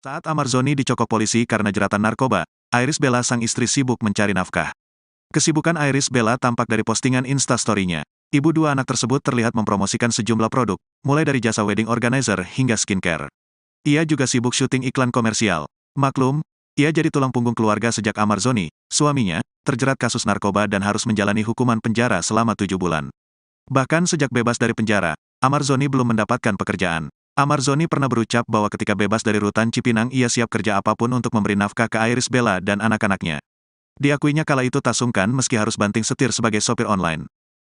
Saat Amarzoni dicokok polisi karena jeratan narkoba, Iris Bella sang istri sibuk mencari nafkah. Kesibukan Iris Bella tampak dari postingan Instastory-nya. Ibu dua anak tersebut terlihat mempromosikan sejumlah produk, mulai dari jasa wedding organizer hingga skincare. Ia juga sibuk syuting iklan komersial. Maklum, ia jadi tulang punggung keluarga sejak Amarzoni, suaminya, terjerat kasus narkoba dan harus menjalani hukuman penjara selama 7 bulan. Bahkan sejak bebas dari penjara, Amarzoni belum mendapatkan pekerjaan. Amarzoni pernah berucap bahwa ketika bebas dari rutan Cipinang ia siap kerja apapun untuk memberi nafkah ke Iris Bella dan anak-anaknya. Diakuinya kala itu tak sungkan meski harus banting setir sebagai sopir online.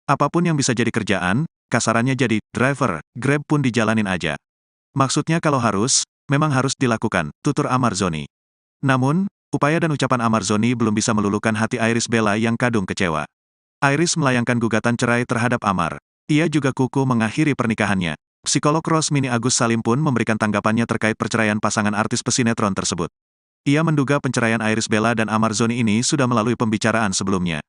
Apapun yang bisa jadi kerjaan, kasarannya jadi driver, Grab pun dijalanin aja. Maksudnya kalau harus, memang harus dilakukan, tutur Amarzoni. Namun, upaya dan ucapan Amarzoni belum bisa meluluhkan hati Iris Bella yang kadung kecewa. Iris melayangkan gugatan cerai terhadap Amar. Ia juga kukuh mengakhiri pernikahannya. Psikolog Rosmini Agus Salim pun memberikan tanggapannya terkait perceraian pasangan artis pesinetron tersebut. Ia menduga penceraian Iris Bella dan Amarzoni ini sudah melalui pembicaraan sebelumnya.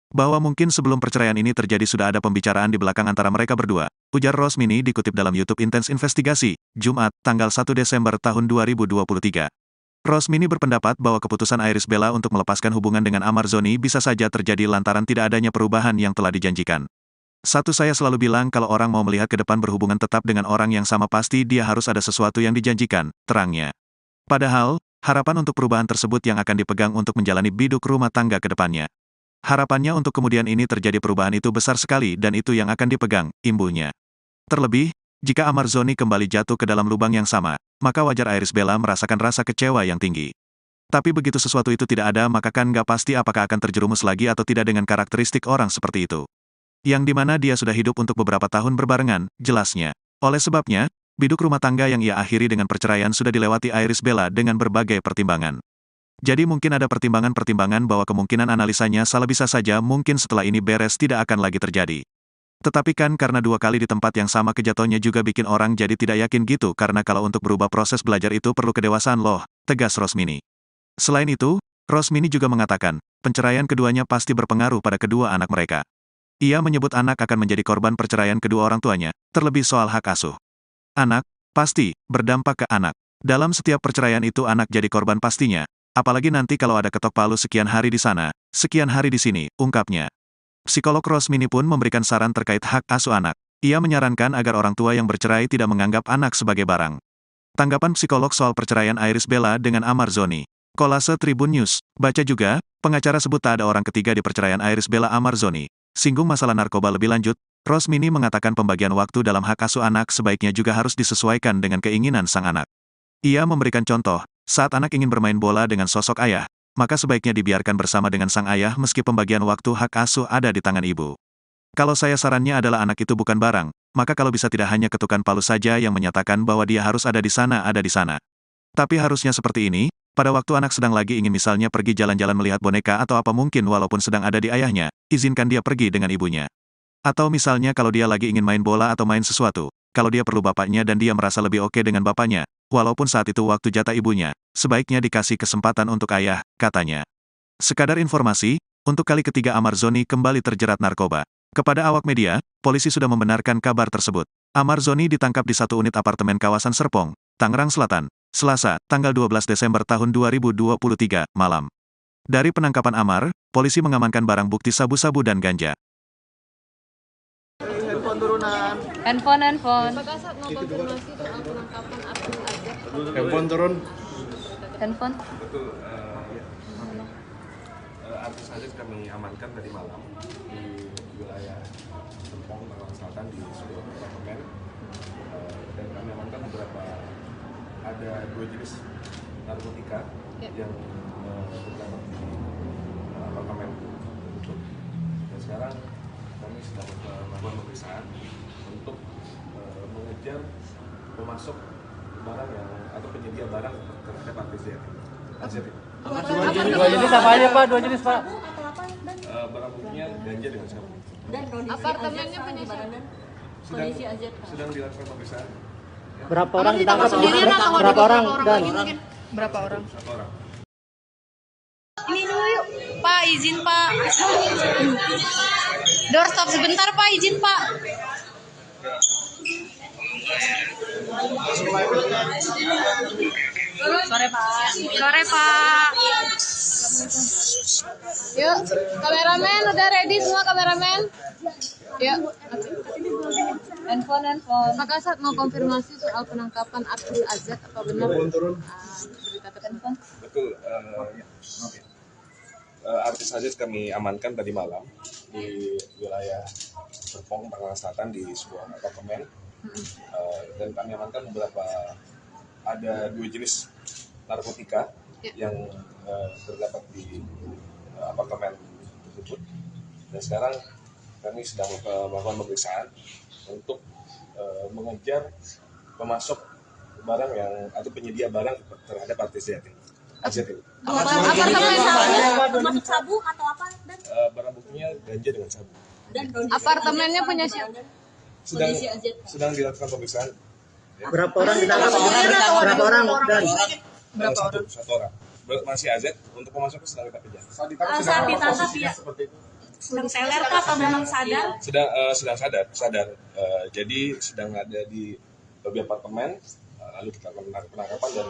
Bahwa mungkin sebelum perceraian ini terjadi sudah ada pembicaraan di belakang antara mereka berdua, ujar Rosmini dikutip dalam YouTube Intense Investigasi, Jumat, tanggal 1 Desember tahun 2023. Rosmini berpendapat bahwa keputusan Iris Bella untuk melepaskan hubungan dengan Amarzoni bisa saja terjadi lantaran tidak adanya perubahan yang telah dijanjikan. Saya selalu bilang kalau orang mau melihat ke depan berhubungan tetap dengan orang yang sama pasti dia harus ada sesuatu yang dijanjikan, terangnya. Padahal, harapan untuk perubahan tersebut yang akan dipegang untuk menjalani biduk rumah tangga ke depannya. Harapannya untuk kemudian ini terjadi perubahan itu besar sekali dan itu yang akan dipegang, imbuhnya. Terlebih, jika Amarzoni kembali jatuh ke dalam lubang yang sama, maka wajar Iris Bella merasakan rasa kecewa yang tinggi. Tapi begitu sesuatu itu tidak ada maka kan nggak pasti apakah akan terjerumus lagi atau tidak dengan karakteristik orang seperti itu. Yang dimana dia sudah hidup untuk beberapa tahun berbarengan, jelasnya. Oleh sebabnya, biduk rumah tangga yang ia akhiri dengan perceraian sudah dilewati Iris Bella dengan berbagai pertimbangan. Jadi mungkin ada pertimbangan-pertimbangan bahwa kemungkinan analisanya salah bisa saja mungkin setelah ini beres tidak akan lagi terjadi. Tetapi kan karena 2 kali di tempat yang sama kejatuhannya juga bikin orang jadi tidak yakin gitu karena kalau untuk berubah proses belajar itu perlu kedewasaan loh, tegas Rosmini. Selain itu, Rosmini juga mengatakan, penceraian keduanya pasti berpengaruh pada kedua anak mereka. Ia menyebut anak akan menjadi korban perceraian kedua orang tuanya, terlebih soal hak asuh. Anak, pasti, berdampak ke anak. Dalam setiap perceraian itu anak jadi korban pastinya, apalagi nanti kalau ada ketok palu sekian hari di sana, sekian hari di sini, ungkapnya. Psikolog Rosmini pun memberikan saran terkait hak asuh anak. Ia menyarankan agar orang tua yang bercerai tidak menganggap anak sebagai barang. Tanggapan psikolog soal perceraian Iris Bella dengan Amarzoni. Kolase Tribun News, baca juga, pengacara sebut tak ada orang ketiga di perceraian Iris Bella Amarzoni. Singgung masalah narkoba lebih lanjut, Rosmini mengatakan pembagian waktu dalam hak asuh anak sebaiknya juga harus disesuaikan dengan keinginan sang anak. Ia memberikan contoh, saat anak ingin bermain bola dengan sosok ayah, maka sebaiknya dibiarkan bersama dengan sang ayah meski pembagian waktu hak asuh ada di tangan ibu. Kalau saya sarannya adalah anak itu bukan barang, maka kalau bisa tidak hanya ketukan palu saja yang menyatakan bahwa dia harus ada di sana. Tapi harusnya seperti ini, pada waktu anak sedang lagi ingin misalnya pergi jalan-jalan melihat boneka atau apa mungkin walaupun sedang ada di ayahnya, izinkan dia pergi dengan ibunya. Atau misalnya kalau dia lagi ingin main bola atau main sesuatu, kalau dia perlu bapaknya dan dia merasa lebih oke dengan bapaknya, walaupun saat itu waktu jatah ibunya, sebaiknya dikasih kesempatan untuk ayah, katanya. Sekadar informasi, untuk kali ketiga Amarzoni kembali terjerat narkoba. Kepada awak media, polisi sudah membenarkan kabar tersebut. Amarzoni ditangkap di satu unit apartemen kawasan Serpong, Tangerang Selatan, Selasa, tanggal 12 Desember tahun 2023, malam. Dari penangkapan Amar, polisi mengamankan barang bukti sabu-sabu dan ganja. Handphone turunan. Handphone. Pak Kasat mau konfirmasi soal penangkapan artis Azab. Handphone turun. Handphone. Betul, artis Azab kami amankan dari malam di wilayah Serpong, Tangerang Selatan di sebuah apartemen. Dan kami amankan ada 2 jenis narkotika yang terdapat di apartemen itu. Dan sekarang kami sedang melakukan pemeriksaan untuk mengejar pemasok barang yang atau penyedia barang terhadap artis Azab. Dua jenis apa aja Pak? 2 jenis Pak? Barang buktinya ganja dengan sabu. Dan kondisi Apartemennya Azab gimana? Kondisi Azab. Sedang dilakukan pemeriksaan. Berapa orang ditangkap? Sendirian atau ada Berapa orang? lagi mungkin? Berapa orang? 1 orang. Ini dulu yuk. Pak, izin Pak. Doorstop sebentar Pak, izin Pak. Sore Pak. Sore Pak. Yuk, kameramen udah ready semua kameramen? Yuk. Handphone. Pak Kasat mau konfirmasi soal penangkapan Abdul Azad, apa benar? Berita tersebut? Betul. Artis Azad kami amankan tadi malam di wilayah Serpong, Tangerang Selatan di sebuah apartemen. Dan kami amankan ada 2 jenis narkotika yang terdapat di apartemen tersebut. Dan sekarang kami sedang melakukan pemeriksaan untuk mengejar pemasok barang atau penyedia barang terhadap artis Azad ini. Termasuk sabu atau apa? Dan Barang buktinya ganja dengan sabu. Apartemennya punya siapa? Sedang dilakukan pemeriksaan. Berapa orang ditangkap? Berapa orang dan Satu orang. Masih Azad, untuk pemasoknya sedang kita kejar. saat ditangkap ya sedang seler atau memang sadar? Sedang sadar. Jadi sedang ada di lobi apartemen, lalu kita lakukan penangkapan dan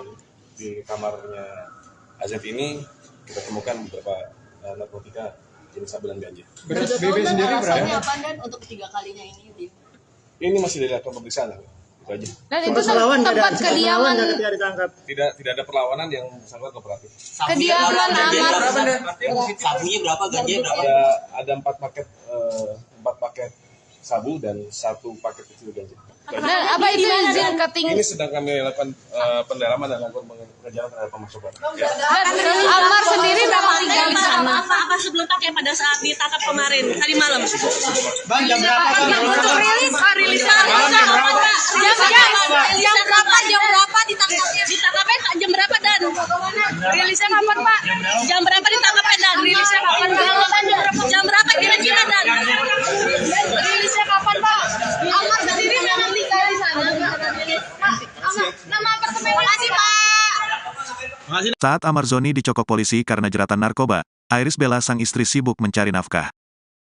di kamarnya Azad ini kita temukan beberapa narkotika jenis sabu dan ganja. BB sendiri berapa? Apa dan untuk ketiga kalinya ini? Ini masih dilakukan pemeriksaan, itu aja. Dan itu sempat melawan nggak ada? tempat Sempat melawan kediaman nggak ketika ditangkap? Tidak ada perlawanan yang bersangkutan kooperatif. kediaman Amar. Sabunya berapa, ganja berapa? Ada 4 paket sabu dan 1 paket kecil ganja. Dan apa itu izin cutting? Ini sedang kami lakukan pendalaman dan lakukan pengejaran terhadap pemasok. Ya. Dan Amar sendiri memang tinggal di sana. Apa sebelum pakai pada saat ditangkap kemarin tadi malam? Bang, jam berapa? Untuk rilisnya jam berapa ditangkapnya? Ditangkapnya jam berapa dan? Rilisnya kapan Pak? Jam berapa ditangkapnya dan? Rilisnya kapan Pak? Jam berapa kira-kira dan? Rilisnya kapan Pak? Amar sendiri memang tinggal di sana. Nama apartemennya sih Pak. Saat Amar Zoni dicokok polisi karena jeratan narkoba, Iris Bella sang istri sibuk mencari nafkah.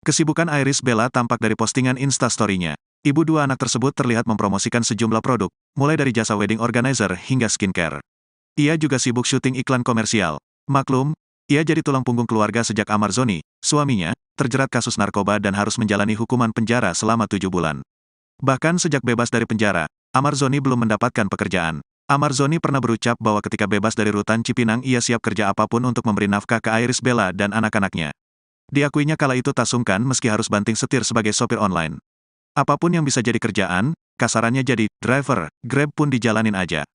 Kesibukan Iris Bella tampak dari postingan Instastory-nya. Ibu 2 anak tersebut terlihat mempromosikan sejumlah produk, mulai dari jasa wedding organizer hingga skincare. Ia juga sibuk syuting iklan komersial. Maklum, ia jadi tulang punggung keluarga sejak Amar Zoni, suaminya, terjerat kasus narkoba dan harus menjalani hukuman penjara selama 7 bulan. Bahkan sejak bebas dari penjara, Amar Zoni belum mendapatkan pekerjaan. Amar Zoni pernah berucap bahwa ketika bebas dari rutan Cipinang ia siap kerja apapun untuk memberi nafkah ke Iris Bella dan anak-anaknya. Diakuinya kala itu tak sungkan meski harus banting setir sebagai sopir online. Apapun yang bisa jadi kerjaan, kasarannya jadi driver, Grab pun dijalanin aja.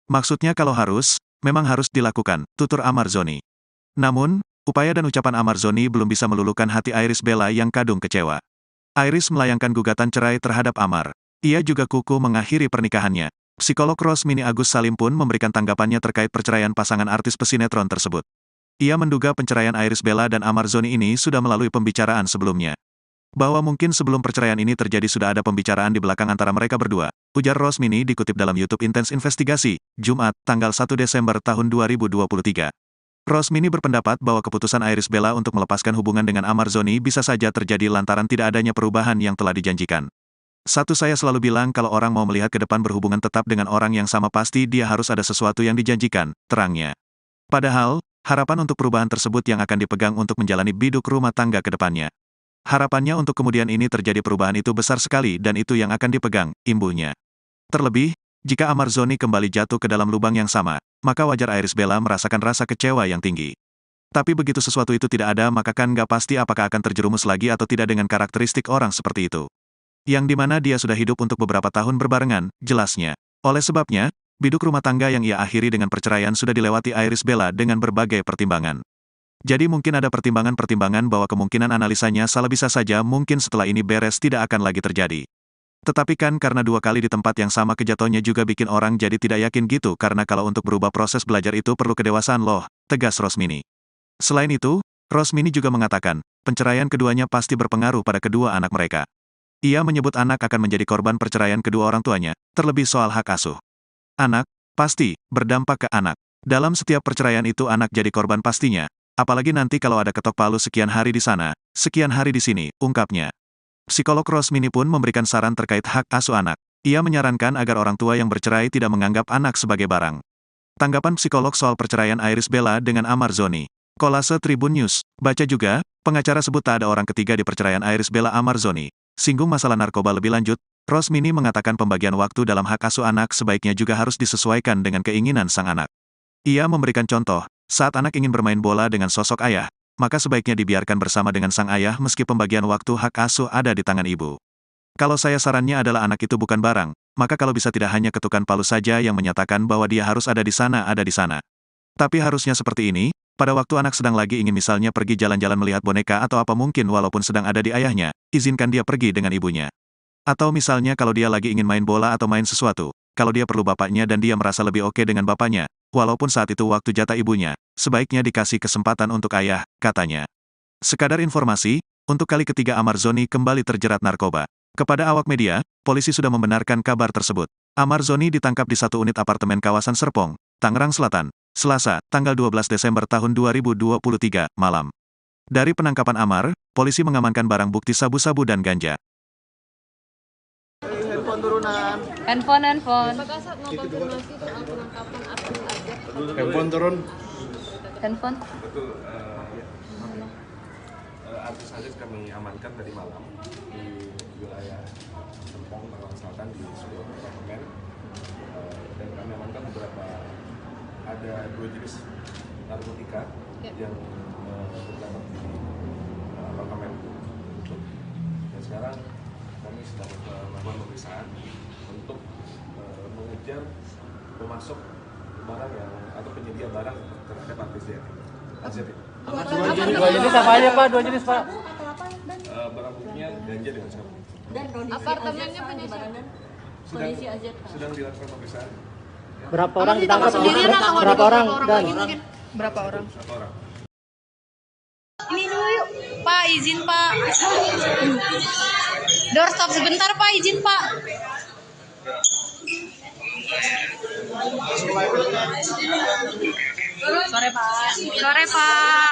Maksudnya kalau harus, memang harus dilakukan, tutur Amar Zoni. Namun, upaya dan ucapan Amar Zoni belum bisa meluluhkan hati Iris Bella yang kadung kecewa. Iris melayangkan gugatan cerai terhadap Amar. Ia juga kuku mengakhiri pernikahannya. Psikolog Rosmini Agus Salim pun memberikan tanggapannya terkait perceraian pasangan artis pesinetron tersebut. Ia menduga penceraian Iris Bella dan Amar Zoni ini sudah melalui pembicaraan sebelumnya. Bahwa mungkin sebelum perceraian ini terjadi sudah ada pembicaraan di belakang antara mereka berdua, ujar Rosmini dikutip dalam YouTube Intens Investigasi, Jumat, tanggal 1 Desember tahun 2023. Rosmini berpendapat bahwa keputusan Iris Bella untuk melepaskan hubungan dengan Amar Zoni bisa saja terjadi lantaran tidak adanya perubahan yang telah dijanjikan. Saya selalu bilang kalau orang mau melihat ke depan berhubungan tetap dengan orang yang sama pasti dia harus ada sesuatu yang dijanjikan, terangnya. Padahal, harapan untuk perubahan tersebut yang akan dipegang untuk menjalani biduk rumah tangga ke depannya. Harapannya untuk kemudian ini terjadi perubahan itu besar sekali dan itu yang akan dipegang, imbuhnya. Terlebih, jika Amar Zoni kembali jatuh ke dalam lubang yang sama, maka wajar Iris Bella merasakan rasa kecewa yang tinggi. Tapi begitu sesuatu itu tidak ada maka kan nggak pasti apakah akan terjerumus lagi atau tidak dengan karakteristik orang seperti itu. Yang dimana dia sudah hidup untuk beberapa tahun berbarengan, jelasnya. Oleh sebabnya, biduk rumah tangga yang ia akhiri dengan perceraian sudah dilewati Iris Bella dengan berbagai pertimbangan. Jadi mungkin ada pertimbangan-pertimbangan bahwa kemungkinan analisanya salah bisa saja mungkin setelah ini beres tidak akan lagi terjadi. Tetapi kan karena 2 kali di tempat yang sama kejatuhannya juga bikin orang jadi tidak yakin gitu karena kalau untuk berubah proses belajar itu perlu kedewasaan loh, tegas Rosmini. Selain itu, Rosmini juga mengatakan, penceraian keduanya pasti berpengaruh pada kedua anak mereka. Ia menyebut anak akan menjadi korban perceraian kedua orang tuanya, terlebih soal hak asuh. Anak, pasti, berdampak ke anak. Dalam setiap perceraian itu anak jadi korban pastinya, apalagi nanti kalau ada ketok palu sekian hari di sana, sekian hari di sini, ungkapnya. Psikolog Rosmini pun memberikan saran terkait hak asuh anak. Ia menyarankan agar orang tua yang bercerai tidak menganggap anak sebagai barang. Tanggapan psikolog soal perceraian Iris Bella dengan Amar Zoni. Kolase Tribun News. Baca juga, pengacara sebut tak ada orang ketiga di perceraian Iris Bella Amar Zoni. Singgung masalah narkoba lebih lanjut, Rosmini mengatakan pembagian waktu dalam hak asuh anak sebaiknya juga harus disesuaikan dengan keinginan sang anak. Ia memberikan contoh, saat anak ingin bermain bola dengan sosok ayah, maka sebaiknya dibiarkan bersama dengan sang ayah meski pembagian waktu hak asuh ada di tangan ibu. Kalau saya sarannya adalah anak itu bukan barang, maka kalau bisa tidak hanya ketukan palu saja yang menyatakan bahwa dia harus ada di sana. Tapi harusnya seperti ini, pada waktu anak sedang lagi ingin misalnya pergi jalan-jalan melihat boneka atau apa mungkin walaupun sedang ada di ayahnya, izinkan dia pergi dengan ibunya. Atau misalnya kalau dia lagi ingin main bola atau main sesuatu, kalau dia perlu bapaknya dan dia merasa lebih oke dengan bapaknya, walaupun saat itu waktu jatah ibunya, sebaiknya dikasih kesempatan untuk ayah, katanya. Sekadar informasi, untuk kali ketiga Amar Zoni kembali terjerat narkoba. Kepada awak media, polisi sudah membenarkan kabar tersebut. Amar Zoni ditangkap di satu unit apartemen kawasan Serpong, Tangerang Selatan, Selasa, tanggal 12 Desember tahun 2023, malam. Dari penangkapan Amar, polisi mengamankan barang bukti sabu-sabu dan ganja. Handphone turunan. Handphone. Apakah saat mau konfirmasi soal penangkapan Abdul Azad? Handphone turun. Handphone. Betul, artis Azad kami amankan tadi malam di wilayah Serpong, Tangerang Selatan di sebuah apartemen, dan kami amankan beberapa, ada 2 jenis narkotika yang terdapat di apartemen itu. Dan sekarang kami sedang melakukan pemeriksaan untuk mengejar pemasok barang yang atau penyedia barang terhadap artis Azad itu. Dua jenis apa aja Pak? 2 jenis Pak. Barang buktinya ganja dengan sabu. Dan kondisi Apartemennya punya siapa? Sedang dilakukan pemeriksaan. Berapa orang ditangkap? Sendirian atau ada Berapa orang? lagi Dan mungkin? Berapa orang? 1 orang. Ini dulu yuk. Pak, izin Pak. Doorstop sebentar Pak, izin Pak. Sore Pak.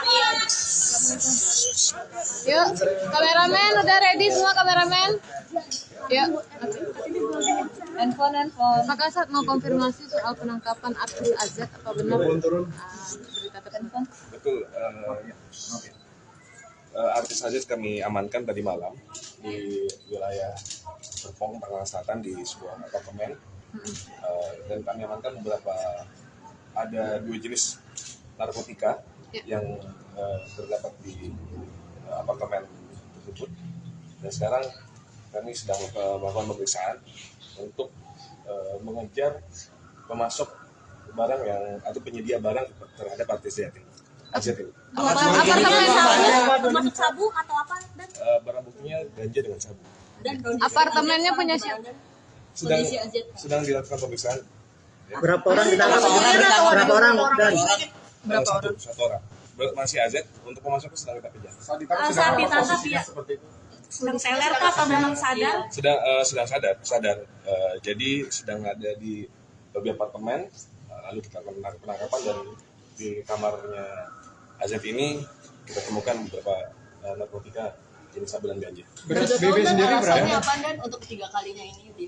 Yuk, kameramen udah ready semua kameramen? Yuk. Handphone. Apakah saat mau konfirmasi soal penangkapan Abdul Azad apa benar berita tersebut? Betul. Artis Azad kami amankan tadi malam di wilayah Serpong, Tangerang Selatan di sebuah apartemen, dan kami amankan beberapa, ada 2 jenis narkotika yang terdapat di apartemen tersebut. Dan sekarang kami sedang melakukan pemeriksaan untuk mengejar pemasok barang yang atau penyedia barang terhadap artis Azad ini. Masuk sabu atau apa? Dan Barang buktinya ganja dengan sabu. Apartemennya punya siapa? Sedang dilakukan pemeriksaan. berapa orang ditangkap? Berapa orang? Dan Satu orang. Masih Azad, untuk pemasoknya sedang kita kejar. saat ditangkap ya. Sedang teler kah atau memang sadar? Sedang sadar. Jadi sedang ada di lobi apartemen, lalu kita lakukan penangkapan, dan di kamarnya Azad ini kita temukan beberapa narkotika jenis sabu dan ganja. Berat BB sendiri berapa? Apa dan untuk 3 kalinya ini?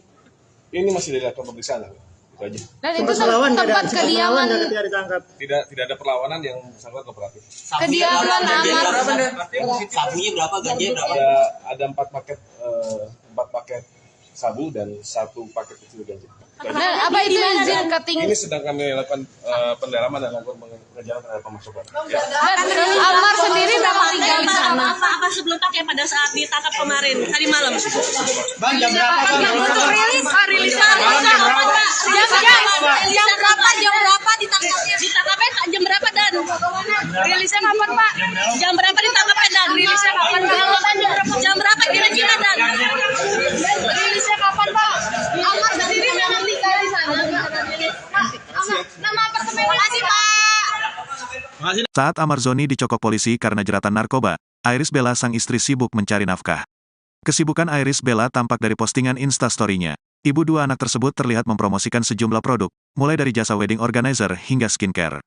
Ini masih dilakukan pemeriksaan, itu aja. Dan itu sempat melawan nggak? tempat Dan kediaman ketika ditangkap. Tidak ada perlawanan yang bersangkutan kooperatif. kediaman Amar. Sabunya berapa? Ganja berapa? Ada 4 paket sabu dan 1 paket kecil ganja. Dan apa itu izin ketinggian? Ini sedang kami lakukan pendalaman dan lakukan pengejaran terhadap pemasok. Dan Amar sendiri memang tinggal di sana. Apa sebelum pakai pada saat ditangkap kemarin tadi malam? Bang, jam berapa? Untuk rilisnya jam berapa ditangkapnya? Ditangkapnya jam berapa dan rilisnya kapan Pak? Jam berapa ditangkapnya dan rilisnya kapan? Jam berapa kira-kira dan rilisnya kapan Pak? Amar sendiri memang tinggal di sana. Nama apartemennya sih Pak. Saat Amar Zoni dicokok polisi karena jeratan narkoba, Iris Bella sang istri sibuk mencari nafkah. Kesibukan Iris Bella tampak dari postingan Instastory-nya. Ibu 2 anak tersebut terlihat mempromosikan sejumlah produk, mulai dari jasa wedding organizer hingga skincare.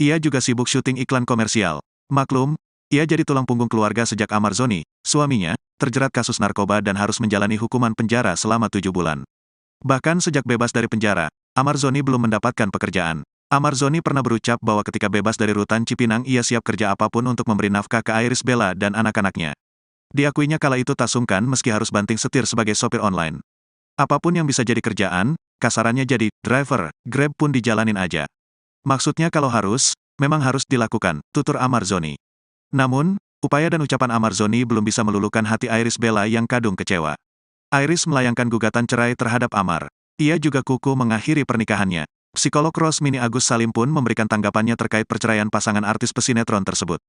Ia juga sibuk syuting iklan komersial. Maklum, ia jadi tulang punggung keluarga sejak Amar Zoni, suaminya, terjerat kasus narkoba dan harus menjalani hukuman penjara selama 7 bulan. Bahkan sejak bebas dari penjara, Amar Zoni belum mendapatkan pekerjaan. Amar Zoni pernah berucap bahwa ketika bebas dari rutan Cipinang ia siap kerja apapun untuk memberi nafkah ke Iris Bella dan anak-anaknya. Diakuinya kala itu tak sungkan meski harus banting setir sebagai sopir online. Apapun yang bisa jadi kerjaan, kasarannya jadi driver, Grab pun dijalanin aja. Maksudnya kalau harus, memang harus dilakukan, tutur Amar Zoni. Namun, upaya dan ucapan Amar Zoni belum bisa meluluhkan hati Iris Bella yang kadung kecewa. Iris melayangkan gugatan cerai terhadap Amar. Ia juga kukuh mengakhiri pernikahannya. Psikolog Rosmini Agus Salim pun memberikan tanggapannya terkait perceraian pasangan artis pesinetron tersebut.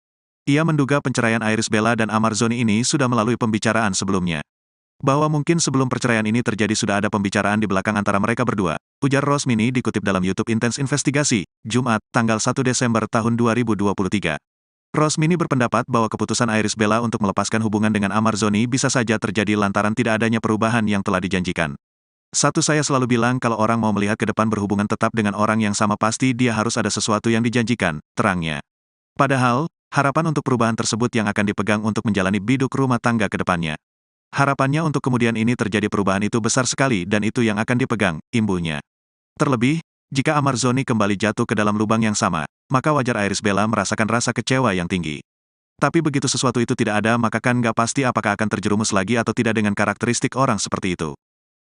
Ia menduga penceraian Iris Bella dan Amar Zoni ini sudah melalui pembicaraan sebelumnya. Bahwa mungkin sebelum perceraian ini terjadi sudah ada pembicaraan di belakang antara mereka berdua, ujar Rosmini dikutip dalam YouTube Intens Investigasi, Jumat, tanggal 1 Desember tahun 2023. Rosmini berpendapat bahwa keputusan Iris Bella untuk melepaskan hubungan dengan Amar Zoni bisa saja terjadi lantaran tidak adanya perubahan yang telah dijanjikan. Satu, saya selalu bilang kalau orang mau melihat ke depan berhubungan tetap dengan orang yang sama pasti dia harus ada sesuatu yang dijanjikan, terangnya. Padahal, harapan untuk perubahan tersebut yang akan dipegang untuk menjalani biduk rumah tangga ke depannya. Harapannya untuk kemudian ini terjadi perubahan itu besar sekali dan itu yang akan dipegang, imbuhnya. Terlebih, jika Amar Zoni kembali jatuh ke dalam lubang yang sama, maka wajar Iris Bella merasakan rasa kecewa yang tinggi. Tapi begitu sesuatu itu tidak ada maka kan nggak pasti apakah akan terjerumus lagi atau tidak dengan karakteristik orang seperti itu.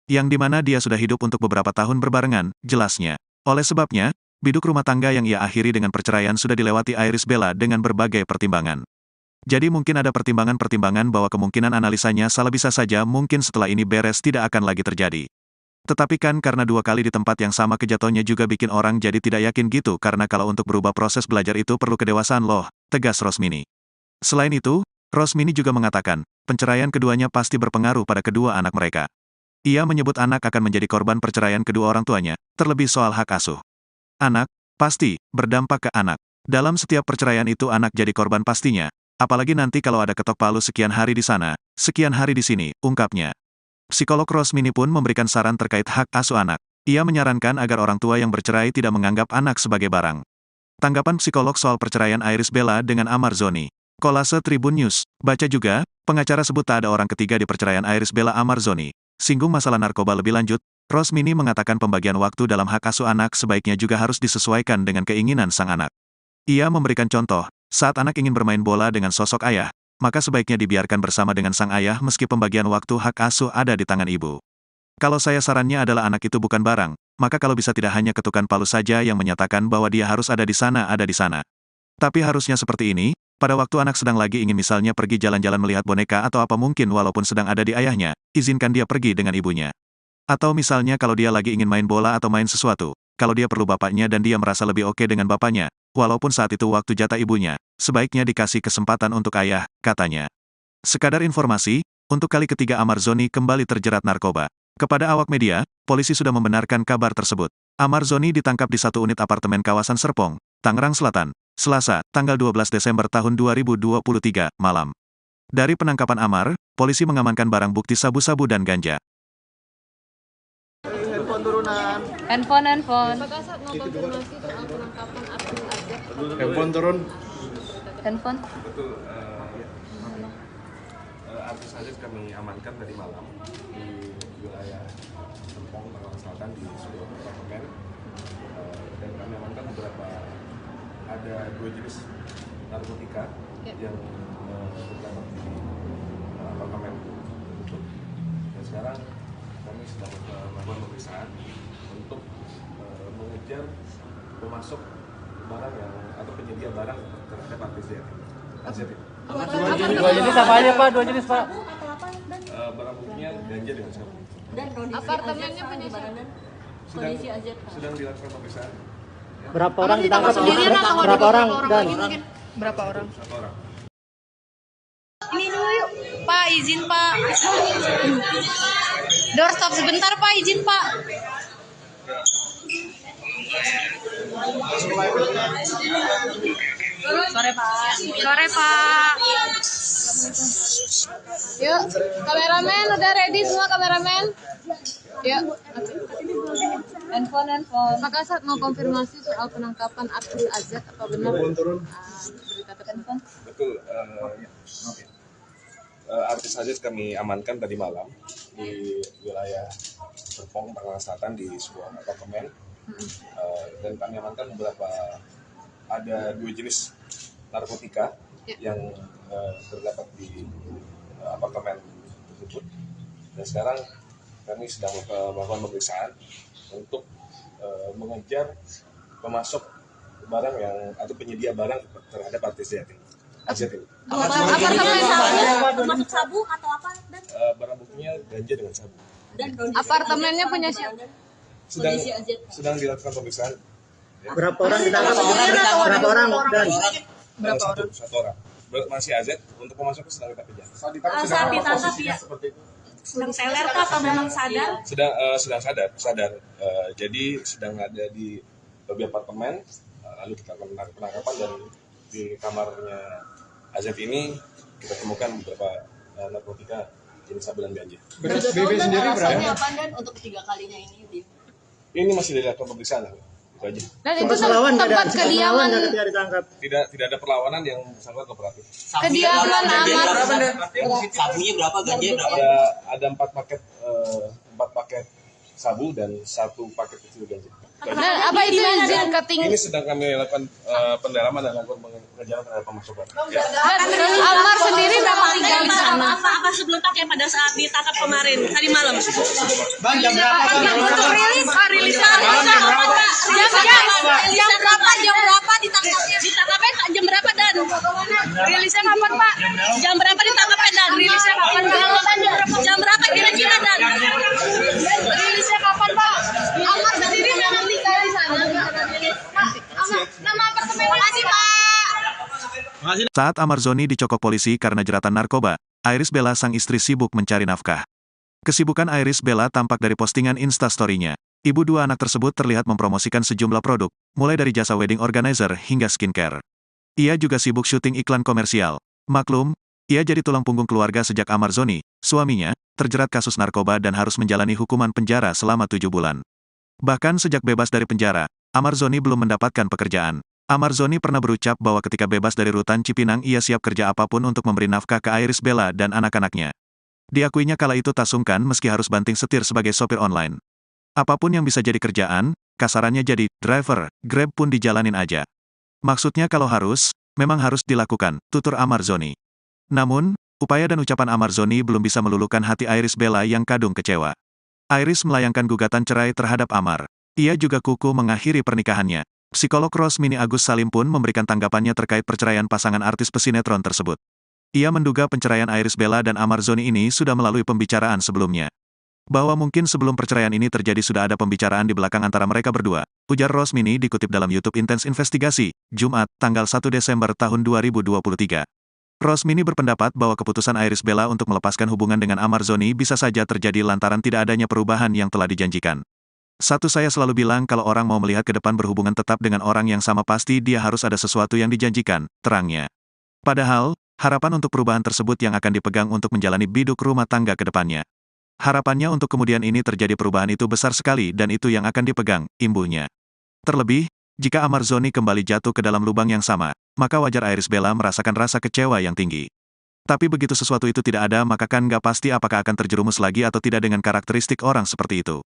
Yang dimana dia sudah hidup untuk beberapa tahun berbarengan, jelasnya. Oleh sebabnya, biduk rumah tangga yang ia akhiri dengan perceraian sudah dilewati Iris Bella dengan berbagai pertimbangan. Jadi mungkin ada pertimbangan-pertimbangan bahwa kemungkinan analisanya salah bisa saja mungkin setelah ini beres tidak akan lagi terjadi. Tetapi kan karena 2 kali di tempat yang sama kejatuhannya juga bikin orang jadi tidak yakin gitu karena kalau untuk berubah proses belajar itu perlu kedewasaan loh, tegas Rosmini. Selain itu, Rosmini juga mengatakan, penceraian keduanya pasti berpengaruh pada kedua anak mereka. Ia menyebut anak akan menjadi korban perceraian kedua orang tuanya, terlebih soal hak asuh. Anak, pasti, berdampak ke anak. Dalam setiap perceraian itu anak jadi korban pastinya, apalagi nanti kalau ada ketok palu sekian hari di sana, sekian hari di sini, ungkapnya. Psikolog Rosmini pun memberikan saran terkait hak asuh anak. Ia menyarankan agar orang tua yang bercerai tidak menganggap anak sebagai barang. Tanggapan psikolog soal perceraian Iris Bella dengan Amar Zoni. Kolase Tribun News, baca juga, pengacara sebut tak ada orang ketiga di perceraian Iris Bella Amar Zoni. Singgung masalah narkoba lebih lanjut, Rosmini mengatakan pembagian waktu dalam hak asuh anak sebaiknya juga harus disesuaikan dengan keinginan sang anak. Ia memberikan contoh, saat anak ingin bermain bola dengan sosok ayah, maka sebaiknya dibiarkan bersama dengan sang ayah meski pembagian waktu hak asuh ada di tangan ibu. Kalau saya sarannya adalah anak itu bukan barang, maka kalau bisa tidak hanya ketukan palu saja yang menyatakan bahwa dia harus ada di sana. Tapi harusnya seperti ini, pada waktu anak sedang lagi ingin misalnya pergi jalan-jalan melihat boneka atau apa mungkin walaupun sedang ada di ayahnya, izinkan dia pergi dengan ibunya. Atau misalnya kalau dia lagi ingin main bola atau main sesuatu, kalau dia perlu bapaknya dan dia merasa lebih oke dengan bapaknya, walaupun saat itu waktu jatah ibunya, sebaiknya dikasih kesempatan untuk ayah, katanya. Sekadar informasi, untuk kali ketiga Amar Zoni kembali terjerat narkoba. Kepada awak media, polisi sudah membenarkan kabar tersebut. Amar Zoni ditangkap di satu unit apartemen kawasan Serpong, Tangerang Selatan, Selasa, tanggal 12 Desember tahun 2023, malam. Dari penangkapan Amar, polisi mengamankan barang bukti sabu-sabu dan ganja. Handphone. Apakah saat mau konfirmasi soal penangkapan Abdul Azad? Handphone turun. Handphone. Betul, artis Azad kami amankan tadi malam di wilayah Serpong, Tangerang Selatan di sebuah apartemen, dan kami amankan beberapa ada 2 jenis narkotika yang terdapat di apartemen tersebut. Dan sekarang kami sedang melakukan pemeriksaan untuk mengejar pemasok barang yang atau penyedia barang terhadap artis Azad. Dua jenis apa aja Pak? 2 jenis Pak? Barang buktinya ganja dengan sabu. Dan kondisi Apartemennya punya kondisi Azad. Sedang dilakukan pemeriksaan. Berapa orang ditangkap? sendirian atau ada Berapa orang? Dan Berapa orang? 1 orang. Ini dulu yuk. Pak, izin Pak. Doorstop sebentar Pak, izin Pak. Sore Pak. Sore Pak. Yuk, kameramen udah ready semua kameramen? Yuk. Handphone. Apakah saat mau konfirmasi soal penangkapan Abdul Azad apa benar berita tersebut? Betul. Artis Azad kami amankan tadi malam di wilayah Serpong, Tangerang Selatan di sebuah apartemen, Dan kami amankan beberapa, ada 2 jenis narkotika yang terdapat di apartemen tersebut. Dan sekarang kami sedang melakukan pemeriksaan untuk mengejar pemasok barang yang atau penyedia barang terhadap artis ini. Apartemen masuk sabu atau apa? Dan Barang buktinya ganja dengan sabu. Apartemennya punya siapa? Sedang dilakukan pemeriksaan. Berapa orang ditangkap? Berapa orang? Dan Satu orang. Masih AZ, untuk pemasoknya sedang kita kejar. saat ditangkap ya sedang seler kah atau memang sadar? Sedang sadar. Jadi sedang ada di lobi apartemen, lalu kita lakukan penangkapan, dan di kamarnya AZ ini kita temukan beberapa narkotika jenis sabu dan ganja. BB sendiri berapa? Apa dan untuk 3 kalinya ini? Ini masih dilakukan pemeriksaan, itu aja. Dan itu sempat melawan nggak ada? tempat Sempat melawan kediaman nggak ketika ditangkap? Tidak ada perlawanan yang bersangkutan kooperatif. kediaman Amar. Sabunya berapa? Ganja berapa? Ada 4 paket sabu dan 1 paket kecil ganja. Dan apa itu izin keting? Ini sedang kami lakukan pendalaman dan lakukan pengejaran terhadap pemasok barang. Ya. Terus Amar sendiri berapa tinggal di sana? Apa sebelum pakai pada saat ditangkap kemarin tadi malam? Bang, jam berapa? Untuk rilisnya Jam berapa ditangkapnya? Ditangkapnya jam berapa dan? Rilisnya kapan Pak? Jam berapa ditangkapnya dan? Rilisnya kapan? Jam berapa kira-kira dan? rilisnya kapan Pak? Amar sendiri memang tinggal di sana. Nama apartemen kasih Pak. Saat Amar Zoni dicokok polisi karena jeratan narkoba, Iris Bella sang istri sibuk mencari nafkah. Kesibukan Iris Bella tampak dari postingan Instastory-nya. Ibu 2 anak tersebut terlihat mempromosikan sejumlah produk, mulai dari jasa wedding organizer hingga skincare. Ia juga sibuk syuting iklan komersial. Maklum, ia jadi tulang punggung keluarga sejak Amar Zoni, suaminya, terjerat kasus narkoba dan harus menjalani hukuman penjara selama 7 bulan. Bahkan sejak bebas dari penjara, Amar Zoni belum mendapatkan pekerjaan. Amar Zoni pernah berucap bahwa ketika bebas dari rutan Cipinang ia siap kerja apapun untuk memberi nafkah ke Iris Bella dan anak-anaknya. Diakuinya kala itu tak sungkan meski harus banting setir sebagai sopir online. Apapun yang bisa jadi kerjaan, kasarannya jadi driver, Grab pun dijalanin aja. Maksudnya kalau harus, memang harus dilakukan, tutur Amar Zoni. Namun, upaya dan ucapan Amar Zoni belum bisa meluluhkan hati Iris Bella yang kadung kecewa. Iris melayangkan gugatan cerai terhadap Amar. Ia juga kuku mengakhiri pernikahannya. Psikolog Rosmini Agus Salim pun memberikan tanggapannya terkait perceraian pasangan artis pesinetron tersebut. Ia menduga penceraian Iris Bella dan Amar Zoni ini sudah melalui pembicaraan sebelumnya. Bahwa mungkin sebelum perceraian ini terjadi sudah ada pembicaraan di belakang antara mereka berdua, ujar Rosmini dikutip dalam YouTube Intens Investigasi, Jumat, tanggal 1 Desember tahun 2023. Rosmini berpendapat bahwa keputusan Iris Bella untuk melepaskan hubungan dengan Amar Zoni bisa saja terjadi lantaran tidak adanya perubahan yang telah dijanjikan. Saya selalu bilang kalau orang mau melihat ke depan berhubungan tetap dengan orang yang sama pasti dia harus ada sesuatu yang dijanjikan, terangnya. Padahal, harapan untuk perubahan tersebut yang akan dipegang untuk menjalani biduk rumah tangga ke depannya. Harapannya untuk kemudian ini terjadi perubahan itu besar sekali dan itu yang akan dipegang, imbuhnya. Terlebih, jika Amar Zoni kembali jatuh ke dalam lubang yang sama, maka wajar Iris Bella merasakan rasa kecewa yang tinggi. Tapi begitu sesuatu itu tidak ada maka kan nggak pasti apakah akan terjerumus lagi atau tidak dengan karakteristik orang seperti itu.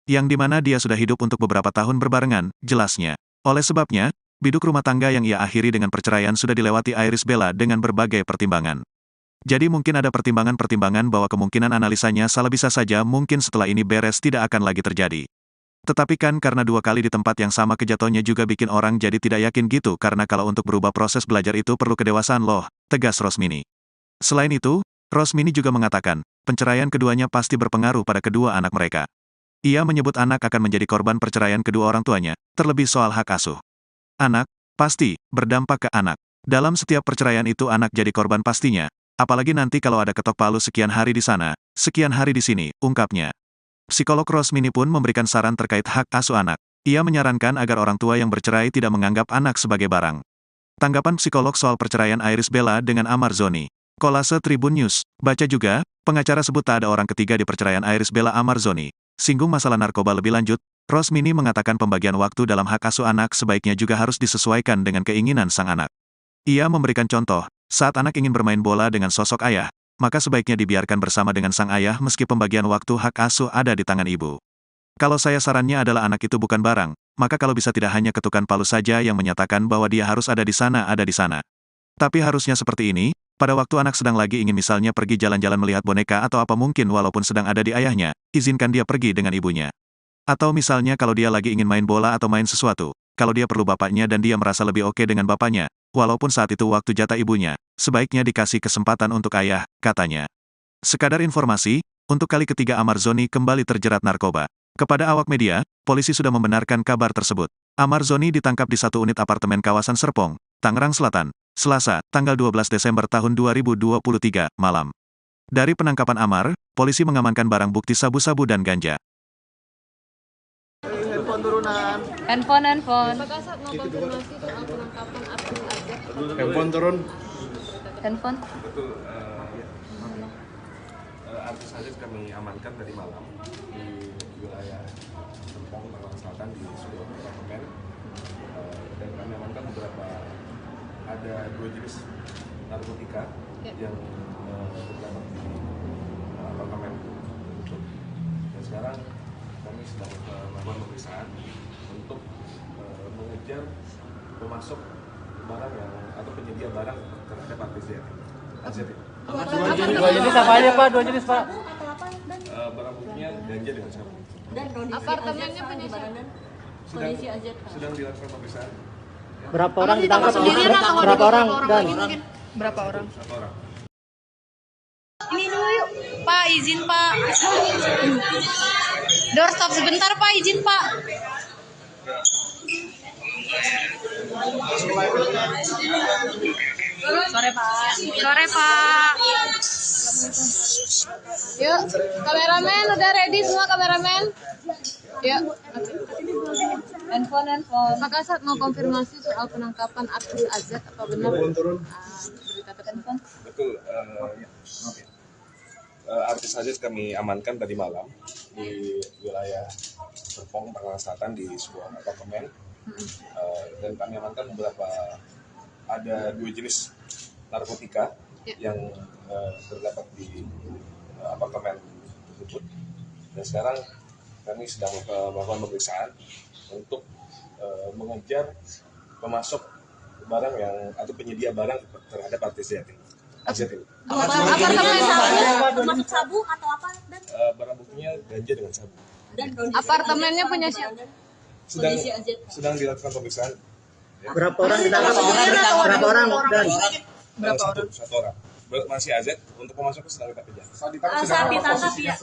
Yang dimana dia sudah hidup untuk beberapa tahun berbarengan, jelasnya. Oleh sebabnya, biduk rumah tangga yang ia akhiri dengan perceraian sudah dilewati Iris Bella dengan berbagai pertimbangan. Jadi mungkin ada pertimbangan-pertimbangan bahwa kemungkinan analisanya salah bisa saja mungkin setelah ini beres tidak akan lagi terjadi. Tetapi kan karena 2 kali di tempat yang sama kejatuhannya juga bikin orang jadi tidak yakin gitu karena kalau untuk berubah proses belajar itu perlu kedewasaan loh, tegas Rosmini. Selain itu, Rosmini juga mengatakan, penceraian keduanya pasti berpengaruh pada kedua anak mereka. Ia menyebut anak akan menjadi korban perceraian kedua orang tuanya, terlebih soal hak asuh. Anak, pasti, berdampak ke anak. Dalam setiap perceraian itu anak jadi korban pastinya. Apalagi nanti kalau ada ketok palu sekian hari di sana, sekian hari di sini, ungkapnya. Psikolog Rosmini pun memberikan saran terkait hak asuh anak. Ia menyarankan agar orang tua yang bercerai tidak menganggap anak sebagai barang. Tanggapan psikolog soal perceraian Iris Bella dengan Amar Zoni. Kolase Tribun News. Baca juga, pengacara sebut tak ada orang ketiga di perceraian Iris Bella Amar Zoni. Singgung masalah narkoba lebih lanjut, Rosmini mengatakan pembagian waktu dalam hak asuh anak sebaiknya juga harus disesuaikan dengan keinginan sang anak. Ia memberikan contoh, saat anak ingin bermain bola dengan sosok ayah, maka sebaiknya dibiarkan bersama dengan sang ayah meski pembagian waktu hak asuh ada di tangan ibu. Kalau saya sarannya adalah anak itu bukan barang, maka kalau bisa tidak hanya ketukan palu saja yang menyatakan bahwa dia harus ada di sana. Tapi harusnya seperti ini, pada waktu anak sedang lagi ingin misalnya pergi jalan-jalan melihat boneka atau apa mungkin walaupun sedang ada di ayahnya, izinkan dia pergi dengan ibunya. Atau misalnya kalau dia lagi ingin main bola atau main sesuatu, kalau dia perlu bapaknya dan dia merasa lebih oke dengan bapaknya, walaupun saat itu waktu jatah ibunya, sebaiknya dikasih kesempatan untuk ayah, katanya. Sekadar informasi, untuk kali ketiga Amar Zoni kembali terjerat narkoba. Kepada awak media, polisi sudah membenarkan kabar tersebut. Amar Zoni ditangkap di satu unit apartemen kawasan Serpong, Tangerang Selatan, Selasa, tanggal 12 Desember tahun 2023, malam. Dari penangkapan Amar, polisi mengamankan barang bukti sabu-sabu dan ganja. Handphone. Apakah saat mau konfirmasi soal penangkapan Abdul Azad? Handphone turun. Handphone. Betul. Artis Azad kami amankan dari malam di wilayah Serpong, Tangerang Selatan di sebuah apartemen. Dan kami amankan ada 2 jenis narkotika yang terdapat di apartemen tersebut. Dan sekarang kami sedang melakukan pemeriksaan untuk mengejar pemasok barang yang atau penyedia barang terhadap artis Azad. Dua jenis apa aja Pak? Dua jenis Pak? Barang buktinya ganja dengan sabu. Apartemennya punya siapa? Sedang dilakukan pemeriksaan. Berapa orang ditangkap? Berapa orang? Dan Berapa orang? 1 orang. Ini dulu yuk. Pak, izin Pak. Doorstop sebentar Pak, izin Pak. Sore Pak. Yuk, kameramen udah ready semua kameramen? Yuk. Handphone. Apakah saat mau konfirmasi soal penangkapan Abdul Azad apa benar? Berita tersebut. Betul. Artis Azad kami amankan tadi malam di wilayah Serpong, Tangerang Selatan di sebuah apartemen. Dan kami amankan ada 2 jenis narkotika yang terdapat di apartemen tersebut. Dan sekarang kami sedang melakukan pemeriksaan untuk mengejar pemasok barang yang atau penyedia barang terhadap artis Azad ini. Masuk sabu atau apa? Dan Barang buktinya ganja dengan sabu. Apartemennya punya siapa? Sedang dilakukan pemeriksaan. berapa orang ditangkap? Berapa orang? Dan Satu orang. Masih Azad, untuk pemasoknya sedang kita kejar. saat ditangkap ya.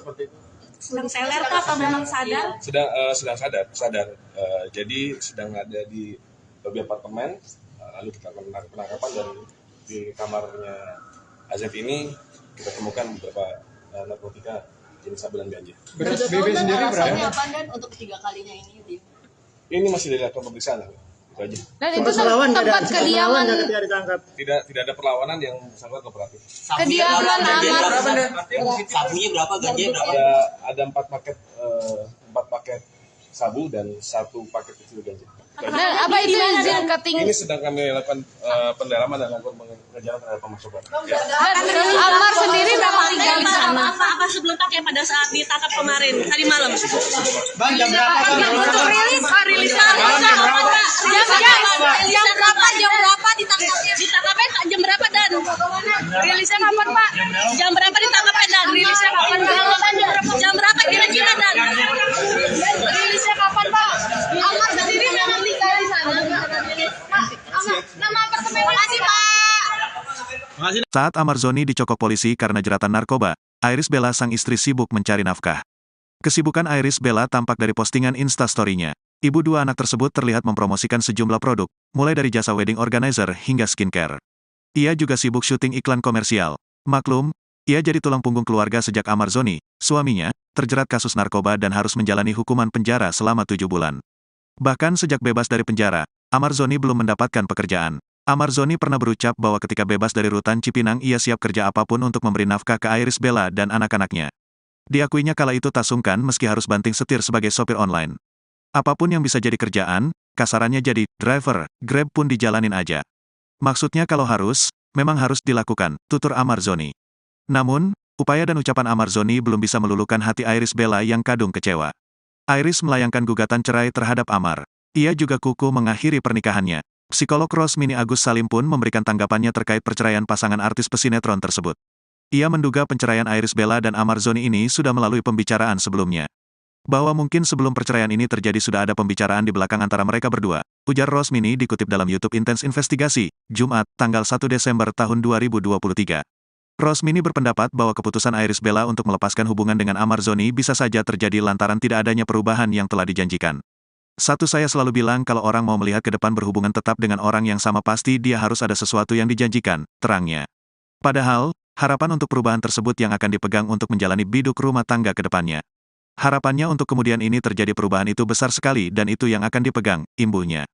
Sedang seler kah atau memang sadar? Sedang sadar. Jadi sedang ada di lobi apartemen, lalu kita lakukan penangkapan dan di kamarnya Azad ini kita temukan beberapa narkotika jenis sabu dan ganja. BB sendiri berapa? Apa dan untuk ketiga kalinya ini? Ini masih dilakukan pemeriksaan, itu aja. Dan itu sempat melawan nggak ada? tempat Sempat melawan kediaman nggak ketika ditangkap? Tidak ada perlawanan yang bersangkutan kooperatif. kediaman Amar. Sabunya berapa? Ganja berapa? Ada 4 paket sabu dan 1 paket kecil ganja. Dan apa itu izin keting? Ini sedang kami lakukan pendalaman dan lakukan pengejaran terhadap pemasok barang. Amar sendiri berapa tinggal di sana? Apa sebelum pakai pada saat ditangkap kemarin tadi malam? Bang, jam berapa? Untuk rilis jam berapa ditangkapnya? Ditangkapnya jam berapa dan rilisnya kapan Pak? Jam berapa ditangkapnya dan rilisnya kapan? Jam berapa kira-kira dan rilisnya kapan Pak? Amar sendiri memang tinggal di sana. Pak, nama apartemen Makasih Pak. Saat Amar Zoni dicokok polisi karena jeratan narkoba, Iris Bella sang istri sibuk mencari nafkah. Kesibukan Iris Bella tampak dari postingan Instastory-nya. Ibu 2 anak tersebut terlihat mempromosikan sejumlah produk, mulai dari jasa wedding organizer hingga skincare. Ia juga sibuk syuting iklan komersial. Maklum, ia jadi tulang punggung keluarga sejak Amar Zoni, suaminya, terjerat kasus narkoba dan harus menjalani hukuman penjara selama 7 bulan. Bahkan sejak bebas dari penjara, Amar Zoni belum mendapatkan pekerjaan. Amar Zoni pernah berucap bahwa ketika bebas dari rutan Cipinang ia siap kerja apapun untuk memberi nafkah ke Iris Bella dan anak-anaknya. Diakuinya kala itu tak sungkan meski harus banting setir sebagai sopir online. Apapun yang bisa jadi kerjaan, kasarannya jadi driver, Grab pun dijalanin aja. Maksudnya kalau harus, memang harus dilakukan, tutur Amar Zoni. Namun, upaya dan ucapan Amar Zoni belum bisa meluluhkan hati Iris Bella yang kadung kecewa. Iris melayangkan gugatan cerai terhadap Amar. Ia juga kukuh mengakhiri pernikahannya. Psikolog Rosmini Agus Salim pun memberikan tanggapannya terkait perceraian pasangan artis pesinetron tersebut. Ia menduga penceraian Iris Bella dan Amar Zoni ini sudah melalui pembicaraan sebelumnya. Bahwa mungkin sebelum perceraian ini terjadi sudah ada pembicaraan di belakang antara mereka berdua, ujar Rosmini dikutip dalam YouTube Intens Investigasi, Jumat, tanggal 1 Desember tahun 2023. Rosmini berpendapat bahwa keputusan Iris Bella untuk melepaskan hubungan dengan Amar Zoni bisa saja terjadi lantaran tidak adanya perubahan yang telah dijanjikan. Saya selalu bilang kalau orang mau melihat ke depan berhubungan tetap dengan orang yang sama pasti dia harus ada sesuatu yang dijanjikan, terangnya. Padahal, harapan untuk perubahan tersebut yang akan dipegang untuk menjalani biduk rumah tangga ke depannya. Harapannya untuk kemudian ini terjadi perubahan itu besar sekali dan itu yang akan dipegang, imbuhnya.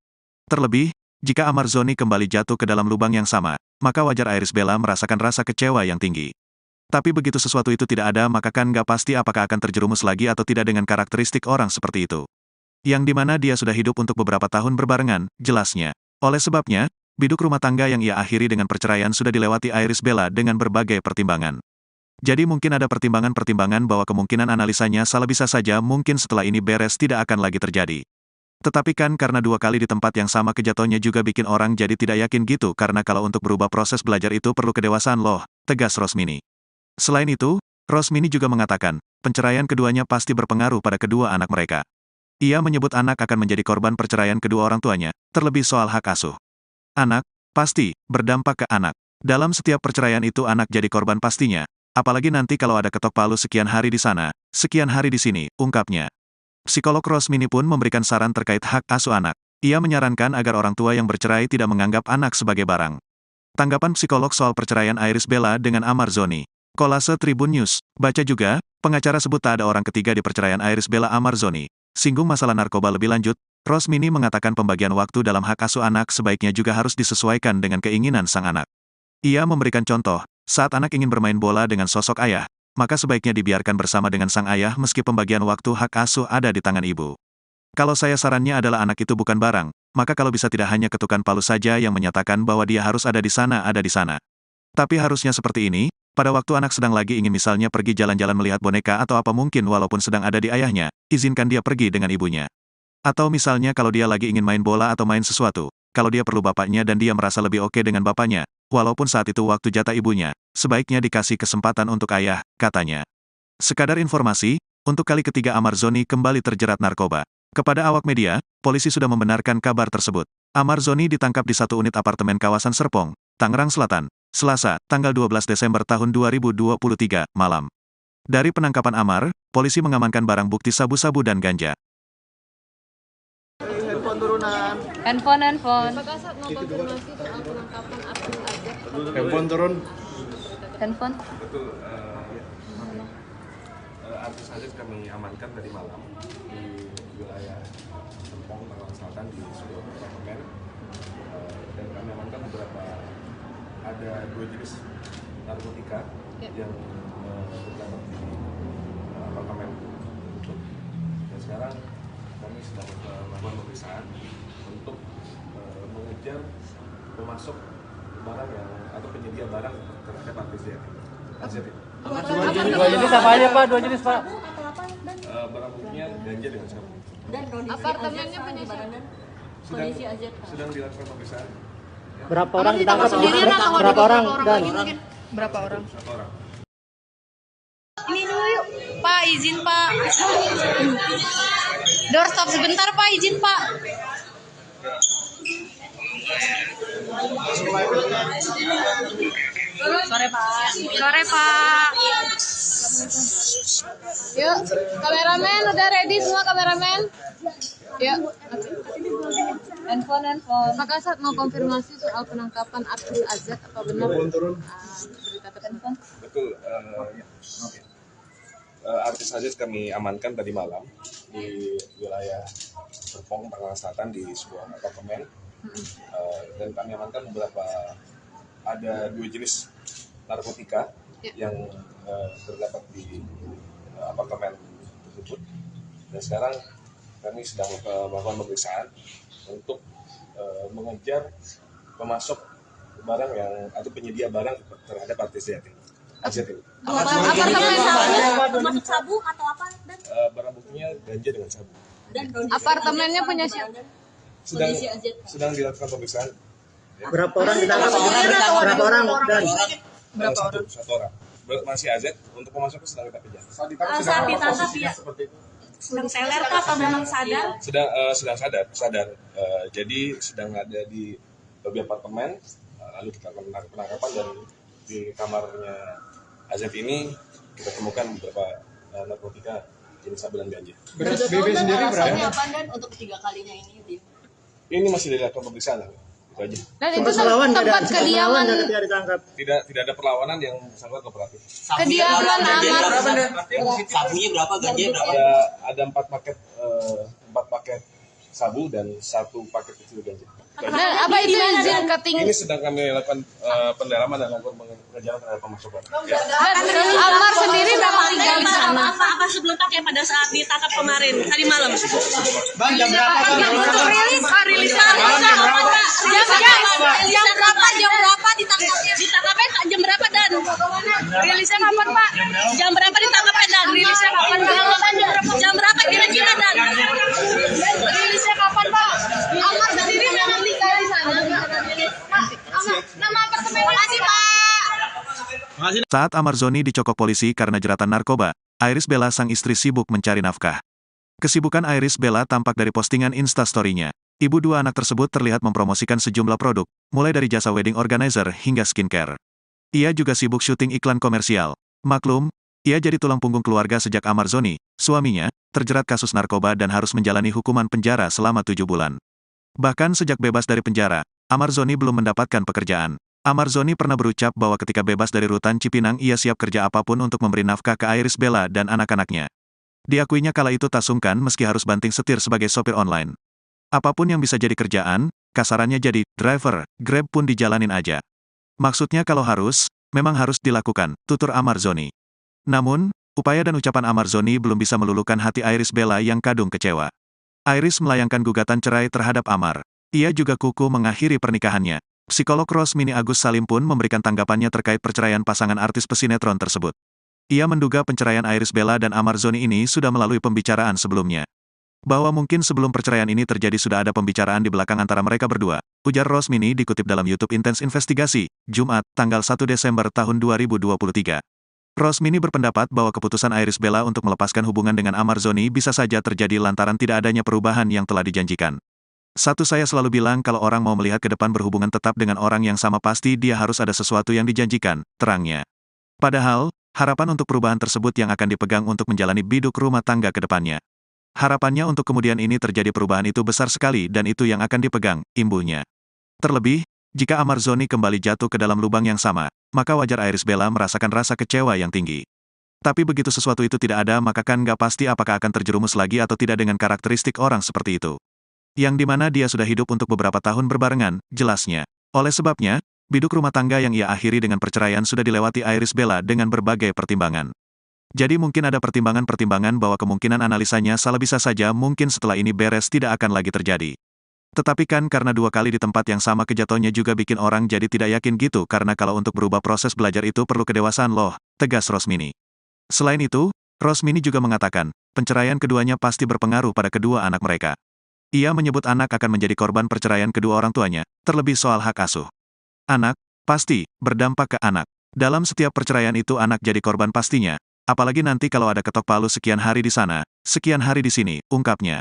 Terlebih, jika Amar Zoni kembali jatuh ke dalam lubang yang sama, maka wajar Iris Bella merasakan rasa kecewa yang tinggi. Tapi begitu sesuatu itu tidak ada maka kan nggak pasti apakah akan terjerumus lagi atau tidak dengan karakteristik orang seperti itu. Yang dimana dia sudah hidup untuk beberapa tahun berbarengan, jelasnya. Oleh sebabnya, biduk rumah tangga yang ia akhiri dengan perceraian sudah dilewati Iris Bella dengan berbagai pertimbangan. Jadi mungkin ada pertimbangan-pertimbangan bahwa kemungkinan analisanya salah bisa saja mungkin setelah ini beres tidak akan lagi terjadi. Tetapi kan karena 2 kali di tempat yang sama kejatuhannya juga bikin orang jadi tidak yakin gitu karena kalau untuk berubah proses belajar itu perlu kedewasaan loh, tegas Rosmini. Selain itu, Rosmini juga mengatakan, penceraian keduanya pasti berpengaruh pada kedua anak mereka. Ia menyebut anak akan menjadi korban perceraian kedua orang tuanya, terlebih soal hak asuh. Anak, pasti, berdampak ke anak. Dalam setiap perceraian itu anak jadi korban pastinya, apalagi nanti kalau ada ketok palu sekian hari di sana, sekian hari di sini, ungkapnya. Psikolog Rosmini pun memberikan saran terkait hak asuh anak. Ia menyarankan agar orang tua yang bercerai tidak menganggap anak sebagai barang. Tanggapan psikolog soal perceraian Iris Bella dengan Amar Zoni. Kolase Tribun News, baca juga, pengacara sebut tak ada orang ketiga di perceraian Iris Bella Amar Zoni. Singgung masalah narkoba lebih lanjut, Rosmini mengatakan pembagian waktu dalam hak asuh anak sebaiknya juga harus disesuaikan dengan keinginan sang anak. Ia memberikan contoh, saat anak ingin bermain bola dengan sosok ayah, maka sebaiknya dibiarkan bersama dengan sang ayah meski pembagian waktu hak asuh ada di tangan ibu. Kalau saya sarannya adalah anak itu bukan barang, maka kalau bisa tidak hanya ketukan palu saja yang menyatakan bahwa dia harus ada di sana. Tapi harusnya seperti ini, pada waktu anak sedang lagi ingin misalnya pergi jalan-jalan melihat boneka atau apa mungkin walaupun sedang ada di ayahnya, izinkan dia pergi dengan ibunya. Atau misalnya kalau dia lagi ingin main bola atau main sesuatu, kalau dia perlu bapaknya dan dia merasa lebih oke dengan bapaknya, walaupun saat itu waktu jatah ibunya, sebaiknya dikasih kesempatan untuk ayah, katanya. Sekadar informasi, untuk kali ketiga Amar Zoni kembali terjerat narkoba. Kepada awak media, polisi sudah membenarkan kabar tersebut. Amar Zoni ditangkap di satu unit apartemen kawasan Serpong, Tangerang Selatan, Selasa, tanggal 12 Desember tahun 2023, malam. Dari penangkapan Amar, polisi mengamankan barang bukti sabu-sabu dan ganja. Handphone. Apakah saat mau konfirmasi soal penangkapan Abdul Azad? Handphone turun. Handphone. Betul, artis Azad kami amankan tadi malam di wilayah Serpong, Tangerang Selatan di sebuah apartemen. Dan kami amankan ada 2 jenis narkotika yang terdapat di apartemen itu. Dan sekarang kami sedang melakukan pemeriksaan untuk mengejar pemasok barang yang atau penyedia barang terhadap artis Azad. Dua jenis apa aja Pak? 2 jenis Pak? Barang buktinya ganja dengan sabu. Apartemennya punya siapa? Sedang dilakukan pemeriksaan. Berapa orang ditangkap? Sendirian atau ada Berapa orang? orang Dan lagi mungkin? Berapa orang? 1 orang. Ini dulu yuk. Pak, izin Pak. Door stop sebentar Pak, izin Pak. Sore Pak. Yuk, kameramen udah ready semua kameramen? Yuk. Handphone. Apakah saat mau konfirmasi soal penangkapan Abdul Azad apa benar berita tersebut? Betul. Artis Azad kami amankan tadi malam di wilayah Serpong, Tangerang Selatan di sebuah apartemen. Dan kami amankan ada 2 jenis narkotika yang terdapat di apartemen tersebut. Dan sekarang kami sedang melakukan pemeriksaan untuk mengejar pemasok barang yang atau penyedia barang terhadap artis Azad. AZ ini. Apartemen sabu. Termasuk sabu atau apa? Dan Barang buktinya ganja dengan sabu. Apartemennya punya siapa? Sedang dilakukan pemeriksaan. Berapa orang ditangkap? Berapa orang? Dan Satu orang. Masih AZ, untuk pemasoknya sedang kita kejar. saat ditangkap ya sedang teler kah atau memang sadar? Sedang sadar. Jadi sedang ada di lobi apartemen, lalu kita lakukan penangkapan dan di kamarnya AZ ini kita temukan beberapa narkotika jenis sabu dan ganja. Berat BB sendiri berapa? Apa dan untuk 3 kalinya ini? Ini masih dilakukan pemeriksaan, itu aja. Dan itu sempat melawan nggak? tempat Dan kediaman ketika ditangkap. Tidak ada perlawanan yang sangat kooperatif. kediaman Amar. Sabunya berapa, ganja berapa? Ada 4 paket sabu dan 1 paket kecil ganja. Dan apa itu izin keting? Ini sedang kami lakukan pendalaman dan lakukan pengejaran terhadap pemasukan. Dan Amar sendiri memang tinggal di sana. Apa sebelum pakai pada saat ditangkap kemarin tadi malam? Bang, jam berapa, Bang? Untuk rilisnya jam berapa ditangkapnya? Ditangkapnya jam berapa dan rilisnya kapan Pak? Jam berapa ditangkapnya dan rilisnya kapan? Jam berapa kira-kira dan rilisnya kapan Pak? Amar sendiri memang tinggal di sana. Nama apartemen masih Pak. Saat Amar Zoni dicokok polisi karena jeratan narkoba, Iris Bella sang istri sibuk mencari nafkah. Kesibukan Iris Bella tampak dari postingan Instastory-nya. Ibu 2 anak tersebut terlihat mempromosikan sejumlah produk, mulai dari jasa wedding organizer hingga skincare. Ia juga sibuk syuting iklan komersial. Maklum, ia jadi tulang punggung keluarga sejak Amar Zoni, suaminya, terjerat kasus narkoba dan harus menjalani hukuman penjara selama 7 bulan. Bahkan sejak bebas dari penjara, Amar Zoni belum mendapatkan pekerjaan. Amar Zoni pernah berucap bahwa ketika bebas dari rutan Cipinang ia siap kerja apapun untuk memberi nafkah ke Iris Bella dan anak-anaknya. Diakuinya kala itu tak sungkan meski harus banting setir sebagai sopir online. Apapun yang bisa jadi kerjaan, kasarannya jadi driver, Grab pun dijalanin aja. Maksudnya kalau harus, memang harus dilakukan, tutur Amar Zoni. Namun, upaya dan ucapan Amar Zoni belum bisa meluluhkan hati Iris Bella yang kadung kecewa. Iris melayangkan gugatan cerai terhadap Amar. Ia juga kukuh mengakhiri pernikahannya. Psikolog Rosmini Agus Salim pun memberikan tanggapannya terkait perceraian pasangan artis pesinetron tersebut. Ia menduga penceraian Iris Bella dan Amar Zoni ini sudah melalui pembicaraan sebelumnya. Bahwa mungkin sebelum perceraian ini terjadi sudah ada pembicaraan di belakang antara mereka berdua, ujar Rosmini dikutip dalam YouTube Intens Investigasi, Jumat, tanggal 1 Desember tahun 2023. Rosmini berpendapat bahwa keputusan Iris Bella untuk melepaskan hubungan dengan Amar Zoni bisa saja terjadi lantaran tidak adanya perubahan yang telah dijanjikan. Saya selalu bilang kalau orang mau melihat ke depan berhubungan tetap dengan orang yang sama pasti dia harus ada sesuatu yang dijanjikan, terangnya. Padahal, harapan untuk perubahan tersebut yang akan dipegang untuk menjalani biduk rumah tangga ke depannya. Harapannya untuk kemudian ini terjadi perubahan itu besar sekali dan itu yang akan dipegang, imbuhnya. Terlebih, jika Amar Zoni kembali jatuh ke dalam lubang yang sama, maka wajar Iris Bella merasakan rasa kecewa yang tinggi. Tapi begitu sesuatu itu tidak ada maka kan nggak pasti apakah akan terjerumus lagi atau tidak dengan karakteristik orang seperti itu. Yang dimana dia sudah hidup untuk beberapa tahun berbarengan, jelasnya. Oleh sebabnya, biduk rumah tangga yang ia akhiri dengan perceraian sudah dilewati Iris Bella dengan berbagai pertimbangan. Jadi mungkin ada pertimbangan-pertimbangan bahwa kemungkinan analisanya salah bisa saja mungkin setelah ini beres tidak akan lagi terjadi. Tetapi kan karena 2 kali di tempat yang sama kejatuhannya juga bikin orang jadi tidak yakin gitu karena kalau untuk berubah proses belajar itu perlu kedewasaan loh, tegas Rosmini. Selain itu, Rosmini juga mengatakan, penceraian keduanya pasti berpengaruh pada kedua anak mereka. Ia menyebut anak akan menjadi korban perceraian kedua orang tuanya, terlebih soal hak asuh. Anak, pasti, berdampak ke anak. Dalam setiap perceraian itu anak jadi korban pastinya. Apalagi nanti kalau ada ketok palu sekian hari di sana, sekian hari di sini, ungkapnya.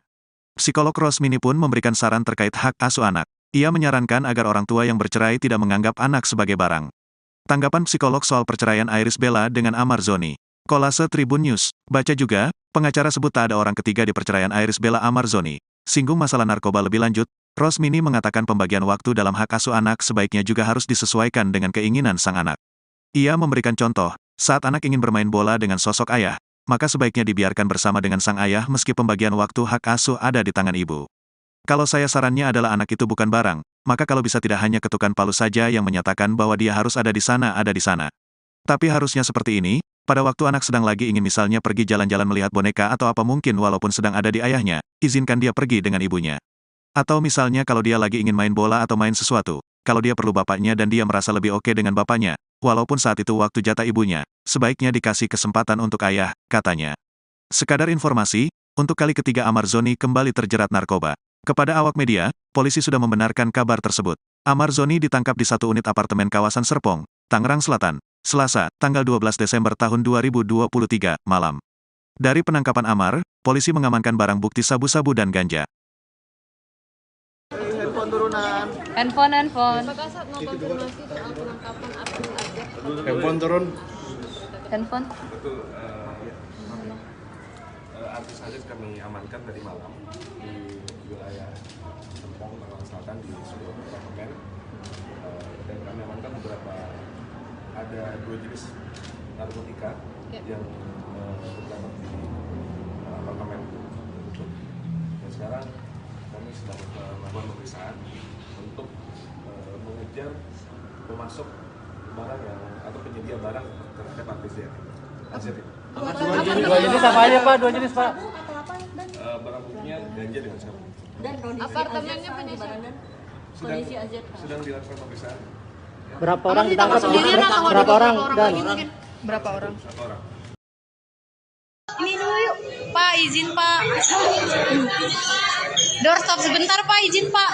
Psikolog Rosmini pun memberikan saran terkait hak asuh anak. Ia menyarankan agar orang tua yang bercerai tidak menganggap anak sebagai barang. Tanggapan psikolog soal perceraian Iris Bella dengan Amar Zoni. Kolase Tribun News. Baca juga, pengacara sebut tak ada orang ketiga di perceraian Iris Bella Amar Zoni. Singgung masalah narkoba lebih lanjut, Rosmini mengatakan pembagian waktu dalam hak asuh anak sebaiknya juga harus disesuaikan dengan keinginan sang anak. Ia memberikan contoh, saat anak ingin bermain bola dengan sosok ayah, maka sebaiknya dibiarkan bersama dengan sang ayah meski pembagian waktu hak asuh ada di tangan ibu. Kalau saya sarannya adalah anak itu bukan barang, maka kalau bisa tidak hanya ketukan palu saja yang menyatakan bahwa dia harus ada di sana. Tapi harusnya seperti ini, pada waktu anak sedang lagi ingin misalnya pergi jalan-jalan melihat boneka atau apa mungkin walaupun sedang ada di ayahnya, izinkan dia pergi dengan ibunya. Atau misalnya kalau dia lagi ingin main bola atau main sesuatu, kalau dia perlu bapaknya dan dia merasa lebih oke dengan bapaknya, walaupun saat itu waktu jatah ibunya, sebaiknya dikasih kesempatan untuk ayah, katanya. Sekadar informasi, untuk kali ketiga Amar Zoni kembali terjerat narkoba. Kepada awak media, polisi sudah membenarkan kabar tersebut. Amar Zoni ditangkap di satu unit apartemen kawasan Serpong, Tangerang Selatan, Selasa, tanggal 12 Desember tahun 2023, malam. Dari penangkapan Amar, polisi mengamankan barang bukti sabu-sabu dan ganja. Handphone. Apakah saat mau konfirmasi soal penangkapan Abdul Azad? Handphone turun. Handphone. Betul, artis Azad kami amankan tadi malam di wilayah Serpong, Tangerang Selatan di sebuah apartemen, dan kami amankan beberapa, ada 2 jenis narkotika yang terdapat di apartemen tersebut. Dan sekarang kami sedang melakukan pemeriksaan untuk mengejar pemasok barang yang atau penyedia barang terhadap artis Azad ini. Dua jenis apa aja Pak? 2 jenis Pak? Barang buktinya ganja dengan sabu. Dan kondisi Apartemennya punya siapa? kondisi Azad. Sedang dilakukan pemeriksaan. Berapa orang ditangkap? Sendirian atau ada Berapa orang? Dan Berapa orang? 1 orang. Ini dulu yuk. Pak, izin Pak. Doorstop sebentar Pak, izin Pak.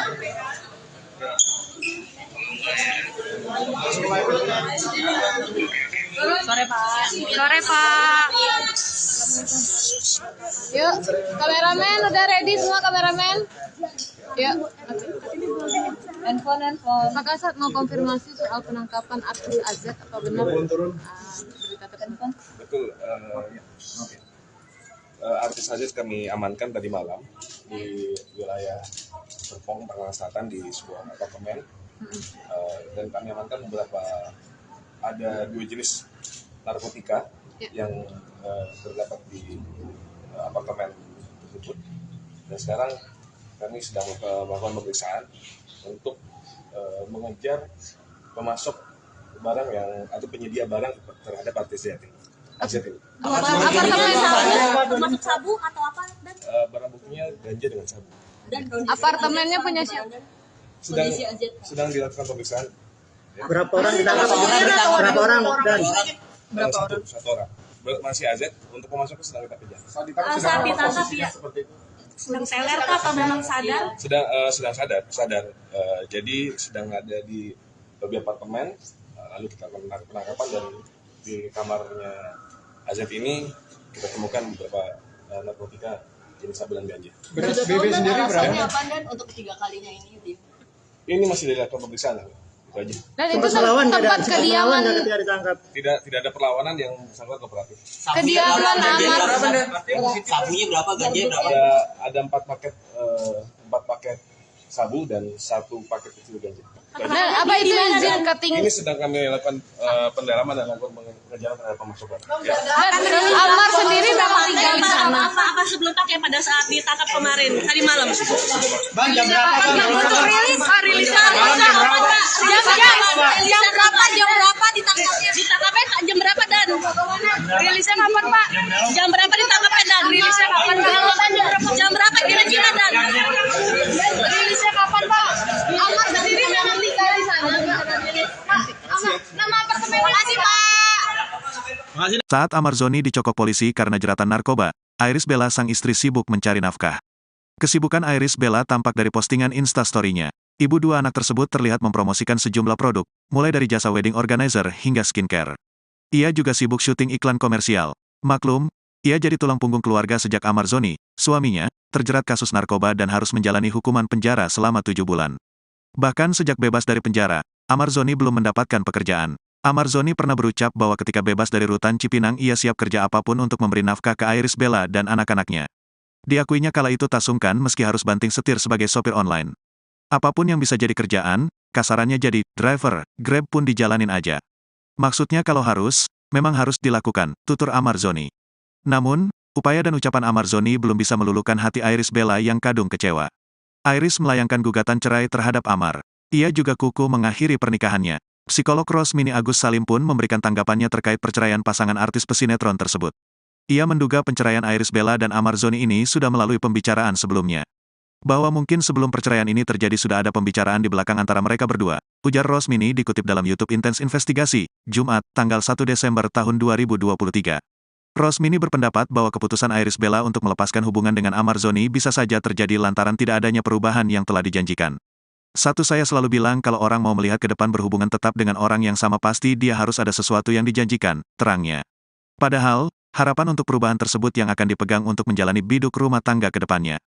Sore Pak. Sore Pak. Yuk, kameramen udah ready semua kameramen? Yuk. Handphone. Apakah saat mau konfirmasi soal penangkapan Abdul Azad apa benar berita tersebut? Betul. Artis Azad kami amankan tadi malam di wilayah Serpong, Tangerang Selatan di sebuah apartemen, dan kami amankan beberapa, ada 2 jenis narkotika yang terdapat di apartemen tersebut. Dan sekarang kami sedang melakukan pemeriksaan untuk mengejar pemasok barang yang atau penyedia barang terhadap artis Azad ini. Termasuk sabu atau apa? Dan Barang buktinya ganja dengan sabu. Apartemennya punya siapa? Sedang dilakukan pemeriksaan. berapa orang ditangkap? Berapa orang? Dan Satu orang. Masih Azad, untuk pemasoknya sedang kita kejar. saat ditangkap ya sedang teler kah atau memang sadar? Sedang sadar. Jadi sedang ada di lobi apartemen, lalu kita lakukan penangkapan, dan di kamarnya Azad ini kita temukan beberapa narkotika jenis sabu dan ganja. Beras BB sendiri berapa? Apa dan untuk 3 kalinya ini? Ini masih dilakukan pemeriksaan, itu aja. Dan itu sempat melawan nggak ada? tempat Sempat melawan kediaman nggak ketika ditangkap? Tidak ada perlawanan yang sangat kooperatif. kediaman Amar. Sabunya berapa? Ganja berapa? Ada 4 paket sabu dan 1 paket kecil ganja. Dan apa itu izin cutting? Ini sedang kami lakukan pendalaman dan lakukan pengejaran terhadap pemasok barang. Ya. Dan Amar sendiri memang tinggal di sana. Apa sebelum pakai pada saat ditangkap kemarin tadi malam? Bang, jam berapa Bang? Untuk rilisnya jam berapa ditangkapnya? Ditangkapnya jam berapa dan rilisnya kapan Pak? Jam berapa ditangkapnya dan rilisnya kapan? Jam berapa kira-kira dan rilisnya kapan Pak? Amar sendiri memang tinggal di sana. Nama apartemen Makasih Pak. Saat Amar Zoni dicokok polisi karena jeratan narkoba, Iris Bella sang istri sibuk mencari nafkah. Kesibukan Iris Bella tampak dari postingan Instastory-nya. Ibu 2 anak tersebut terlihat mempromosikan sejumlah produk, mulai dari jasa wedding organizer hingga skincare. Ia juga sibuk syuting iklan komersial. Maklum, ia jadi tulang punggung keluarga sejak Amar Zoni, suaminya, terjerat kasus narkoba dan harus menjalani hukuman penjara selama 7 bulan. Bahkan sejak bebas dari penjara, Amar Zoni belum mendapatkan pekerjaan. Amar Zoni pernah berucap bahwa ketika bebas dari rutan Cipinang ia siap kerja apapun untuk memberi nafkah ke Iris Bella dan anak-anaknya. Diakuinya kala itu tak sungkan meski harus banting setir sebagai sopir online. Apapun yang bisa jadi kerjaan, kasarannya jadi driver, Grab pun dijalanin aja. Maksudnya kalau harus, memang harus dilakukan, tutur Amar Zoni. Namun, upaya dan ucapan Amar Zoni belum bisa meluluhkan hati Iris Bella yang kadung kecewa. Iris melayangkan gugatan cerai terhadap Amar. Ia juga kukuh mengakhiri pernikahannya. Psikolog Rosmini Agus Salim pun memberikan tanggapannya terkait perceraian pasangan artis pesinetron tersebut. Ia menduga penceraian Iris Bella dan Amar Zoni ini sudah melalui pembicaraan sebelumnya. Bahwa mungkin sebelum perceraian ini terjadi sudah ada pembicaraan di belakang antara mereka berdua. ujar Rosmini dikutip dalam YouTube Intens Investigasi, Jumat, tanggal 1 Desember tahun 2023. Rosmini berpendapat bahwa keputusan Iris Bella untuk melepaskan hubungan dengan Amar Zoni bisa saja terjadi lantaran tidak adanya perubahan yang telah dijanjikan. Saya selalu bilang kalau orang mau melihat ke depan berhubungan tetap dengan orang yang sama pasti dia harus ada sesuatu yang dijanjikan, terangnya. Padahal, harapan untuk perubahan tersebut yang akan dipegang untuk menjalani biduk rumah tangga ke depannya.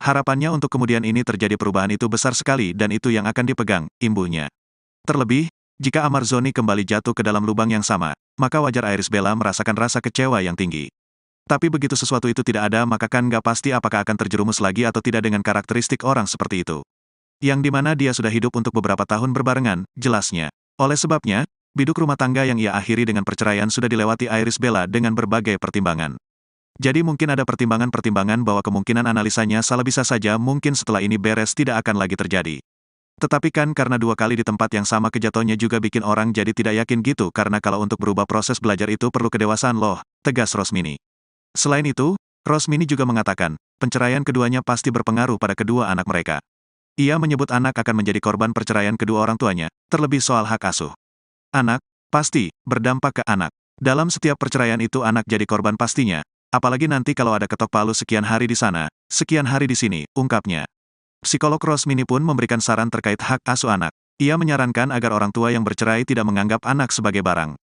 Harapannya untuk kemudian ini terjadi perubahan itu besar sekali dan itu yang akan dipegang, imbuhnya. Terlebih, jika Amar Zoni kembali jatuh ke dalam lubang yang sama, maka wajar Iris Bella merasakan rasa kecewa yang tinggi. Tapi begitu sesuatu itu tidak ada maka kan nggak pasti apakah akan terjerumus lagi atau tidak dengan karakteristik orang seperti itu. Yang dimana dia sudah hidup untuk beberapa tahun berbarengan, jelasnya. Oleh sebabnya, biduk rumah tangga yang ia akhiri dengan perceraian sudah dilewati Iris Bella dengan berbagai pertimbangan. Jadi mungkin ada pertimbangan-pertimbangan bahwa kemungkinan analisanya salah bisa saja mungkin setelah ini beres tidak akan lagi terjadi. Tetapi kan karena 2 kali di tempat yang sama kejatuhannya juga bikin orang jadi tidak yakin gitu karena kalau untuk berubah proses belajar itu perlu kedewasaan loh, tegas Rosmini. Selain itu, Rosmini juga mengatakan, penceraian keduanya pasti berpengaruh pada kedua anak mereka. Ia menyebut anak akan menjadi korban perceraian kedua orang tuanya, terlebih soal hak asuh. Anak, pasti, berdampak ke anak. Dalam setiap perceraian itu anak jadi korban pastinya, apalagi nanti kalau ada ketok palu sekian hari di sana, sekian hari di sini, ungkapnya. Psikolog Rosmini pun memberikan saran terkait hak asuh anak. Ia menyarankan agar orang tua yang bercerai tidak menganggap anak sebagai barang.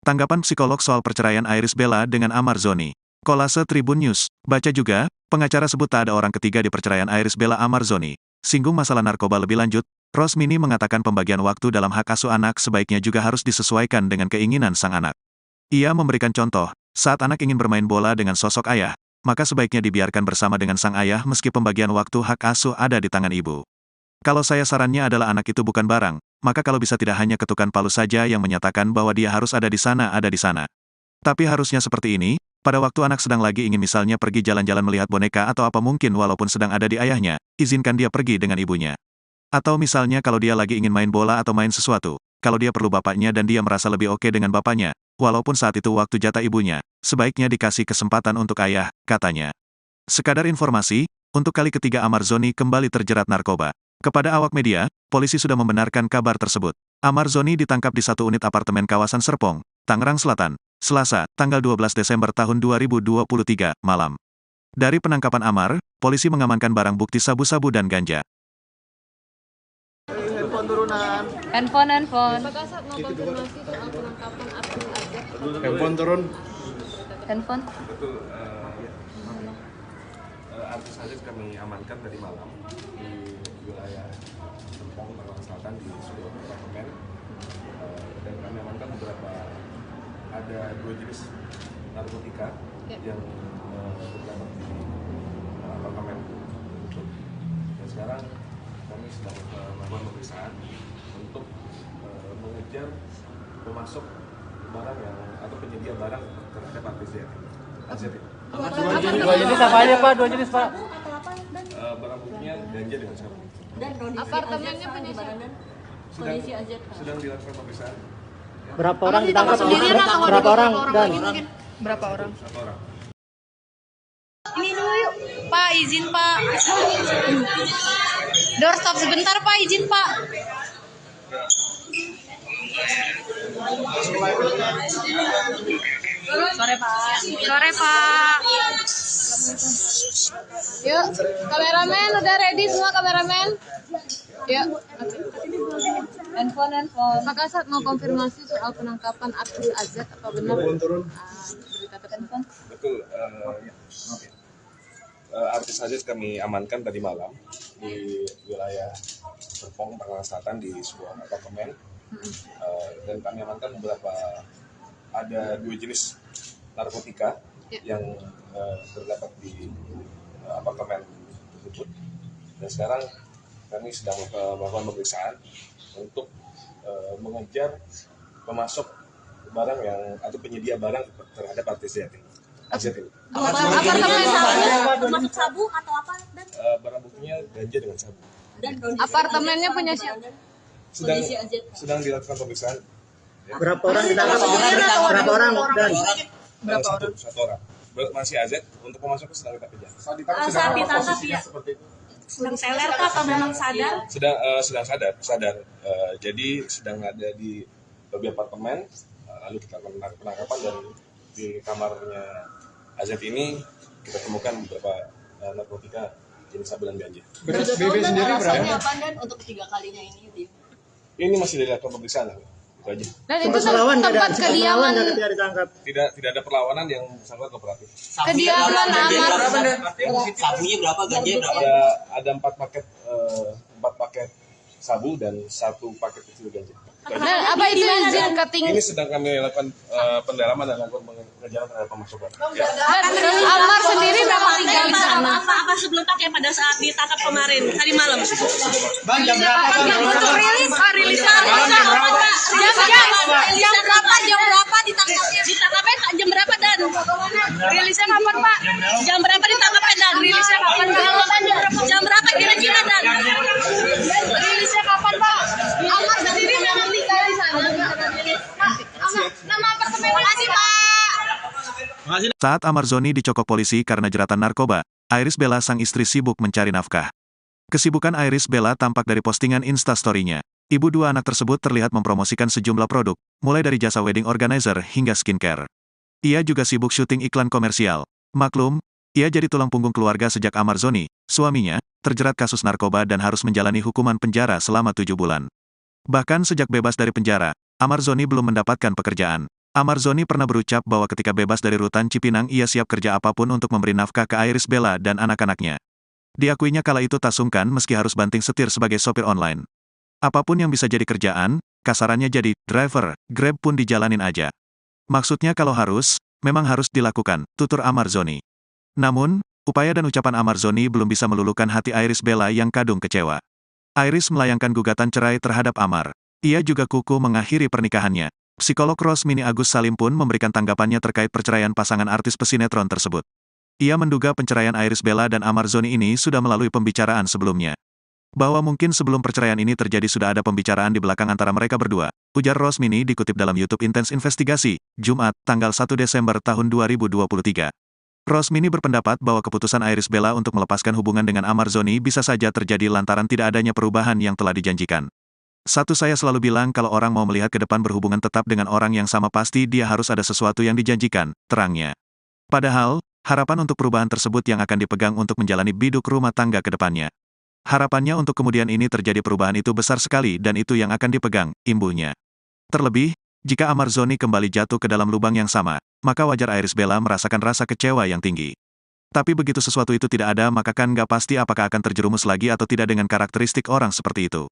Tanggapan psikolog soal perceraian Iris Bella dengan Amar Zoni. Kolase Tribun News. Baca juga, pengacara sebut tak ada orang ketiga di perceraian Iris Bella Amar Zoni. Singgung masalah narkoba lebih lanjut, Rosmini mengatakan pembagian waktu dalam hak asuh anak sebaiknya juga harus disesuaikan dengan keinginan sang anak. Ia memberikan contoh, saat anak ingin bermain bola dengan sosok ayah, maka sebaiknya dibiarkan bersama dengan sang ayah meski pembagian waktu hak asuh ada di tangan ibu. Kalau saya sarannya adalah anak itu bukan barang, maka kalau bisa tidak hanya ketukan palu saja yang menyatakan bahwa dia harus ada di sana. Tapi harusnya seperti ini, pada waktu anak sedang lagi ingin misalnya pergi jalan-jalan melihat boneka atau apa mungkin walaupun sedang ada di ayahnya, izinkan dia pergi dengan ibunya. Atau misalnya kalau dia lagi ingin main bola atau main sesuatu, kalau dia perlu bapaknya dan dia merasa lebih oke dengan bapaknya, walaupun saat itu waktu jatah ibunya, sebaiknya dikasih kesempatan untuk ayah, katanya. Sekadar informasi, untuk kali ketiga Amar Zoni kembali terjerat narkoba. Kepada awak media, polisi sudah membenarkan kabar tersebut. Amar Zoni ditangkap di satu unit apartemen kawasan Serpong, Tangerang Selatan, Selasa, tanggal 12 Desember tahun 2023, malam. Dari penangkapan Amar, polisi mengamankan barang bukti sabu-sabu dan ganja. Handphone. Apakah saat mau konfirmasi soal penangkapan Abdul Azad? Handphone turun. Handphone. Betul, artis Azad kami amankan dari malam di wilayah Serpong, Tangerang Selatan di sebuah apartemen, dan kami amankan ada 2 jenis narkotika yang terdapat di apartemen tersebut. Dan sekarang kami sedang melakukan pemeriksaan untuk mengejar pemasok barang yang atau penyedia barang terhadap artis Azad. Dua jenis apa aja Pak? 2 jenis Pak? Barang buktinya ganja dengan sabu. Apartemennya punya siapa? Sedang dilakukan pemeriksaan. Berapa orang ditangkap? Berapa orang? Dan Berapa orang? 1 orang. Ini dulu yuk. Pak, izin Pak. Doorstop sebentar Pak, izin Pak. Sore Pak. Yuk, kameramen udah ready semua kameramen? Yuk. Handphone. Apakah saat mau konfirmasi soal penangkapan Abdul Azad apa benar? Berita handphone. Betul. Artis Azad kami amankan tadi malam di wilayah Serpong, Tangerang Selatan di sebuah apartemen, dan kami amankan ada 2 jenis narkotika yang terdapat di apartemen tersebut. Dan sekarang kami sedang melakukan pemeriksaan untuk mengejar pemasok barang yang atau penyedia barang terhadap artis Azad ini. Masuk sabu atau apa? Dan Barang buktinya ganja dengan sabu. Apartemennya punya siapa? Sedang dilakukan pemeriksaan. berapa orang ditangkap? Berapa orang? Dan Satu orang. Masih Azad, untuk pemasoknya sedang kita kejar. saat ditangkap ya. sedang teler kah atau memang sadar? Sedang sadar. Jadi sedang ada di lobi apartemen, lalu kita lakukan penangkapan dan di kamarnya AZ ini kita temukan beberapa narkotika jenis sabu dan ganja. Beras BB sendiri berapa? Apa dan untuk ketiga kalinya ini? Ini masih dilakukan pemeriksaan, itu aja. Dan itu Sempat melawan nggak ada? tempat Sempat melawan kediaman nggak ketika ditangkap? Tidak ada perlawanan yang bersangkutan kooperatif. kediaman Amar. Sabunya berapa? Ganja berapa? Ada 4 paket sabu dan 1 paket kecil ganja. Dan apa itu izin cutting? Ini sedang kami lakukan pendalaman dan lakukan pengejaran terhadap pemasukan. Ya. Terus Amar sendiri berapa tinggal di sana? Apa sebelum pakai pada saat ditangkap kemarin tadi malam? Bang, jam berapa bang? Untuk rilis, jam berapa ditangkapnya? Ditangkapnya jam berapa dan? Rilisnya kapan Pak? Jam berapa ditangkapnya dan? Rilisnya kapan? Jam berapa kira-kira dan? Rilisnya kapan Pak? Amar sendiri memang tinggal di sana. Pak, nama apartemen masih Pak. Saat Amar Zoni dicokok polisi karena jeratan narkoba, Iris Bella sang istri sibuk mencari nafkah. Kesibukan Iris Bella tampak dari postingan Instastory-nya. Ibu dua anak tersebut terlihat mempromosikan sejumlah produk, mulai dari jasa wedding organizer hingga skincare. Ia juga sibuk syuting iklan komersial. Maklum, ia jadi tulang punggung keluarga sejak Amar Zoni, suaminya, terjerat kasus narkoba dan harus menjalani hukuman penjara selama 7 bulan. Bahkan sejak bebas dari penjara, Amar Zoni belum mendapatkan pekerjaan. Amar Zoni pernah berucap bahwa ketika bebas dari rutan Cipinang ia siap kerja apapun untuk memberi nafkah ke Iris Bella dan anak-anaknya. Diakuinya kala itu tak sungkan meski harus banting setir sebagai sopir online. Apapun yang bisa jadi kerjaan, kasarannya jadi driver, Grab pun dijalanin aja. Maksudnya kalau harus, memang harus dilakukan, tutur Amar Zoni. Namun, upaya dan ucapan Amar Zoni belum bisa meluluhkan hati Iris Bella yang kadung kecewa. Iris melayangkan gugatan cerai terhadap Amar. Ia juga kuku mengakhiri pernikahannya. Psikolog Rosmini Agus Salim pun memberikan tanggapannya terkait perceraian pasangan artis pesinetron tersebut. Ia menduga penceraian Iris Bella dan Amar Zoni ini sudah melalui pembicaraan sebelumnya. Bahwa mungkin sebelum perceraian ini terjadi sudah ada pembicaraan di belakang antara mereka berdua, ujar Rosmini dikutip dalam YouTube Intens Investigasi, Jumat, tanggal 1 Desember tahun 2023. Rosmini berpendapat bahwa keputusan Iris Bella untuk melepaskan hubungan dengan Amar Zoni bisa saja terjadi lantaran tidak adanya perubahan yang telah dijanjikan. Saya selalu bilang kalau orang mau melihat ke depan berhubungan tetap dengan orang yang sama pasti dia harus ada sesuatu yang dijanjikan, terangnya. Padahal, harapan untuk perubahan tersebut yang akan dipegang untuk menjalani biduk rumah tangga ke depannya. Harapannya untuk kemudian ini terjadi perubahan itu besar sekali dan itu yang akan dipegang, imbuhnya. Terlebih, jika Amar Zoni kembali jatuh ke dalam lubang yang sama, maka wajar Iris Bella merasakan rasa kecewa yang tinggi. Tapi begitu sesuatu itu tidak ada maka kan nggak pasti apakah akan terjerumus lagi atau tidak dengan karakteristik orang seperti itu.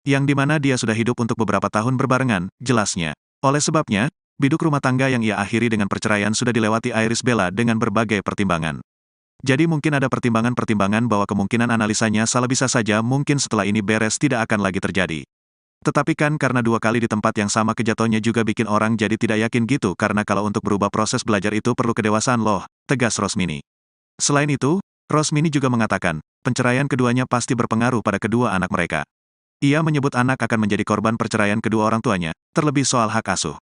Yang dimana dia sudah hidup untuk beberapa tahun berbarengan, jelasnya. Oleh sebabnya, biduk rumah tangga yang ia akhiri dengan perceraian sudah dilewati Iris Bella dengan berbagai pertimbangan. Jadi mungkin ada pertimbangan-pertimbangan bahwa kemungkinan analisanya salah bisa saja mungkin setelah ini beres tidak akan lagi terjadi. Tetapi kan karena 2 kali di tempat yang sama kejatuhannya juga bikin orang jadi tidak yakin gitu karena kalau untuk berubah proses belajar itu perlu kedewasaan loh, tegas Rosmini. Selain itu, Rosmini juga mengatakan, penceraian keduanya pasti berpengaruh pada kedua anak mereka. Ia menyebut anak akan menjadi korban perceraian kedua orang tuanya, terlebih soal hak asuh.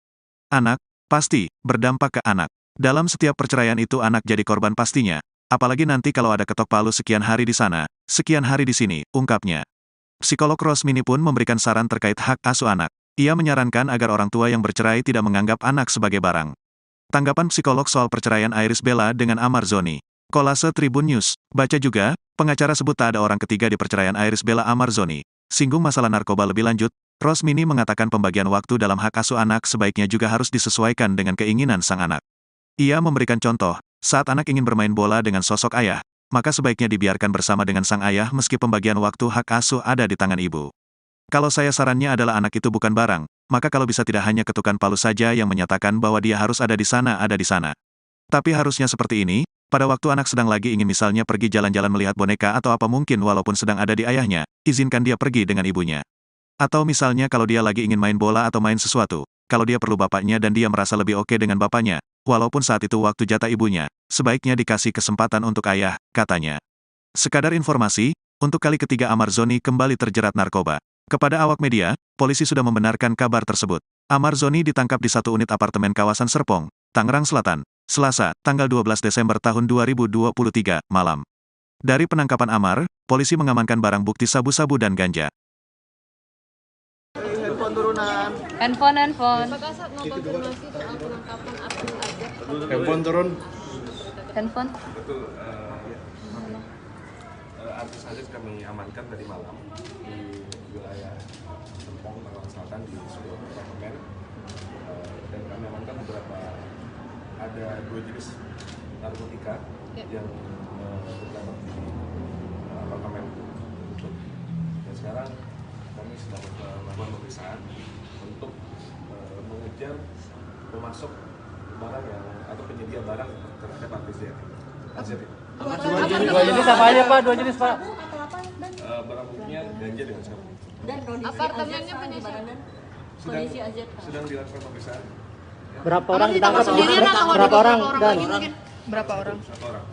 Anak, pasti, berdampak ke anak. Dalam setiap perceraian itu anak jadi korban pastinya, apalagi nanti kalau ada ketok palu sekian hari di sana, sekian hari di sini, ungkapnya. Psikolog Rosmini pun memberikan saran terkait hak asuh anak. Ia menyarankan agar orang tua yang bercerai tidak menganggap anak sebagai barang. Tanggapan psikolog soal perceraian Iris Bella dengan Amar Zoni. Kolase Tribun News, baca juga, pengacara sebut tak ada orang ketiga di perceraian Iris Bella Amar Zoni. Singgung masalah narkoba lebih lanjut, Rosmini mengatakan pembagian waktu dalam hak asuh anak sebaiknya juga harus disesuaikan dengan keinginan sang anak. Ia memberikan contoh, saat anak ingin bermain bola dengan sosok ayah, maka sebaiknya dibiarkan bersama dengan sang ayah meski pembagian waktu hak asuh ada di tangan ibu. Kalau saya sarannya adalah anak itu bukan barang, maka kalau bisa tidak hanya ketukan palu saja yang menyatakan bahwa dia harus ada di sana. Tapi harusnya seperti ini, pada waktu anak sedang lagi ingin misalnya pergi jalan-jalan melihat boneka atau apa mungkin walaupun sedang ada di ayahnya, izinkan dia pergi dengan ibunya. Atau misalnya kalau dia lagi ingin main bola atau main sesuatu, kalau dia perlu bapaknya dan dia merasa lebih oke dengan bapaknya, walaupun saat itu waktu jatah ibunya, sebaiknya dikasih kesempatan untuk ayah, katanya. Sekadar informasi, untuk kali ketiga Amar Zoni kembali terjerat narkoba. Kepada awak media, polisi sudah membenarkan kabar tersebut. Amar Zoni ditangkap di satu unit apartemen kawasan Serpong, Tangerang Selatan, Selasa, tanggal 12 Desember tahun 2023, malam. Dari penangkapan Amar, polisi mengamankan barang bukti sabu-sabu dan ganja. Handphone turunan. Handphone. Pak Kasat mau konfirmasi soal penangkapan Artis Azek. Handphone turun. Handphone. Betul, Artis Azek kami amankan tadi malam di wilayah Serpong, Tangerang Selatan di sebuah apartemen, dan kami amankan ada 2 jenis narkotika yang terdapat di apartemen itu. Dan sekarang kami sedang melakukan pemeriksaan untuk mengejar pemasok barang atau penyedia barang terhadap Artis Azek. Dua jenis apa aja Pak? 2 jenis Pak. Barang buktinya ganja dengan sabu. Dan Apartemennya punya siapa? Sedang dilakukan pemeriksaan. Berapa orang ditangkap? Sendirian atau Berapa orang? Dan berapa orang? 1 orang.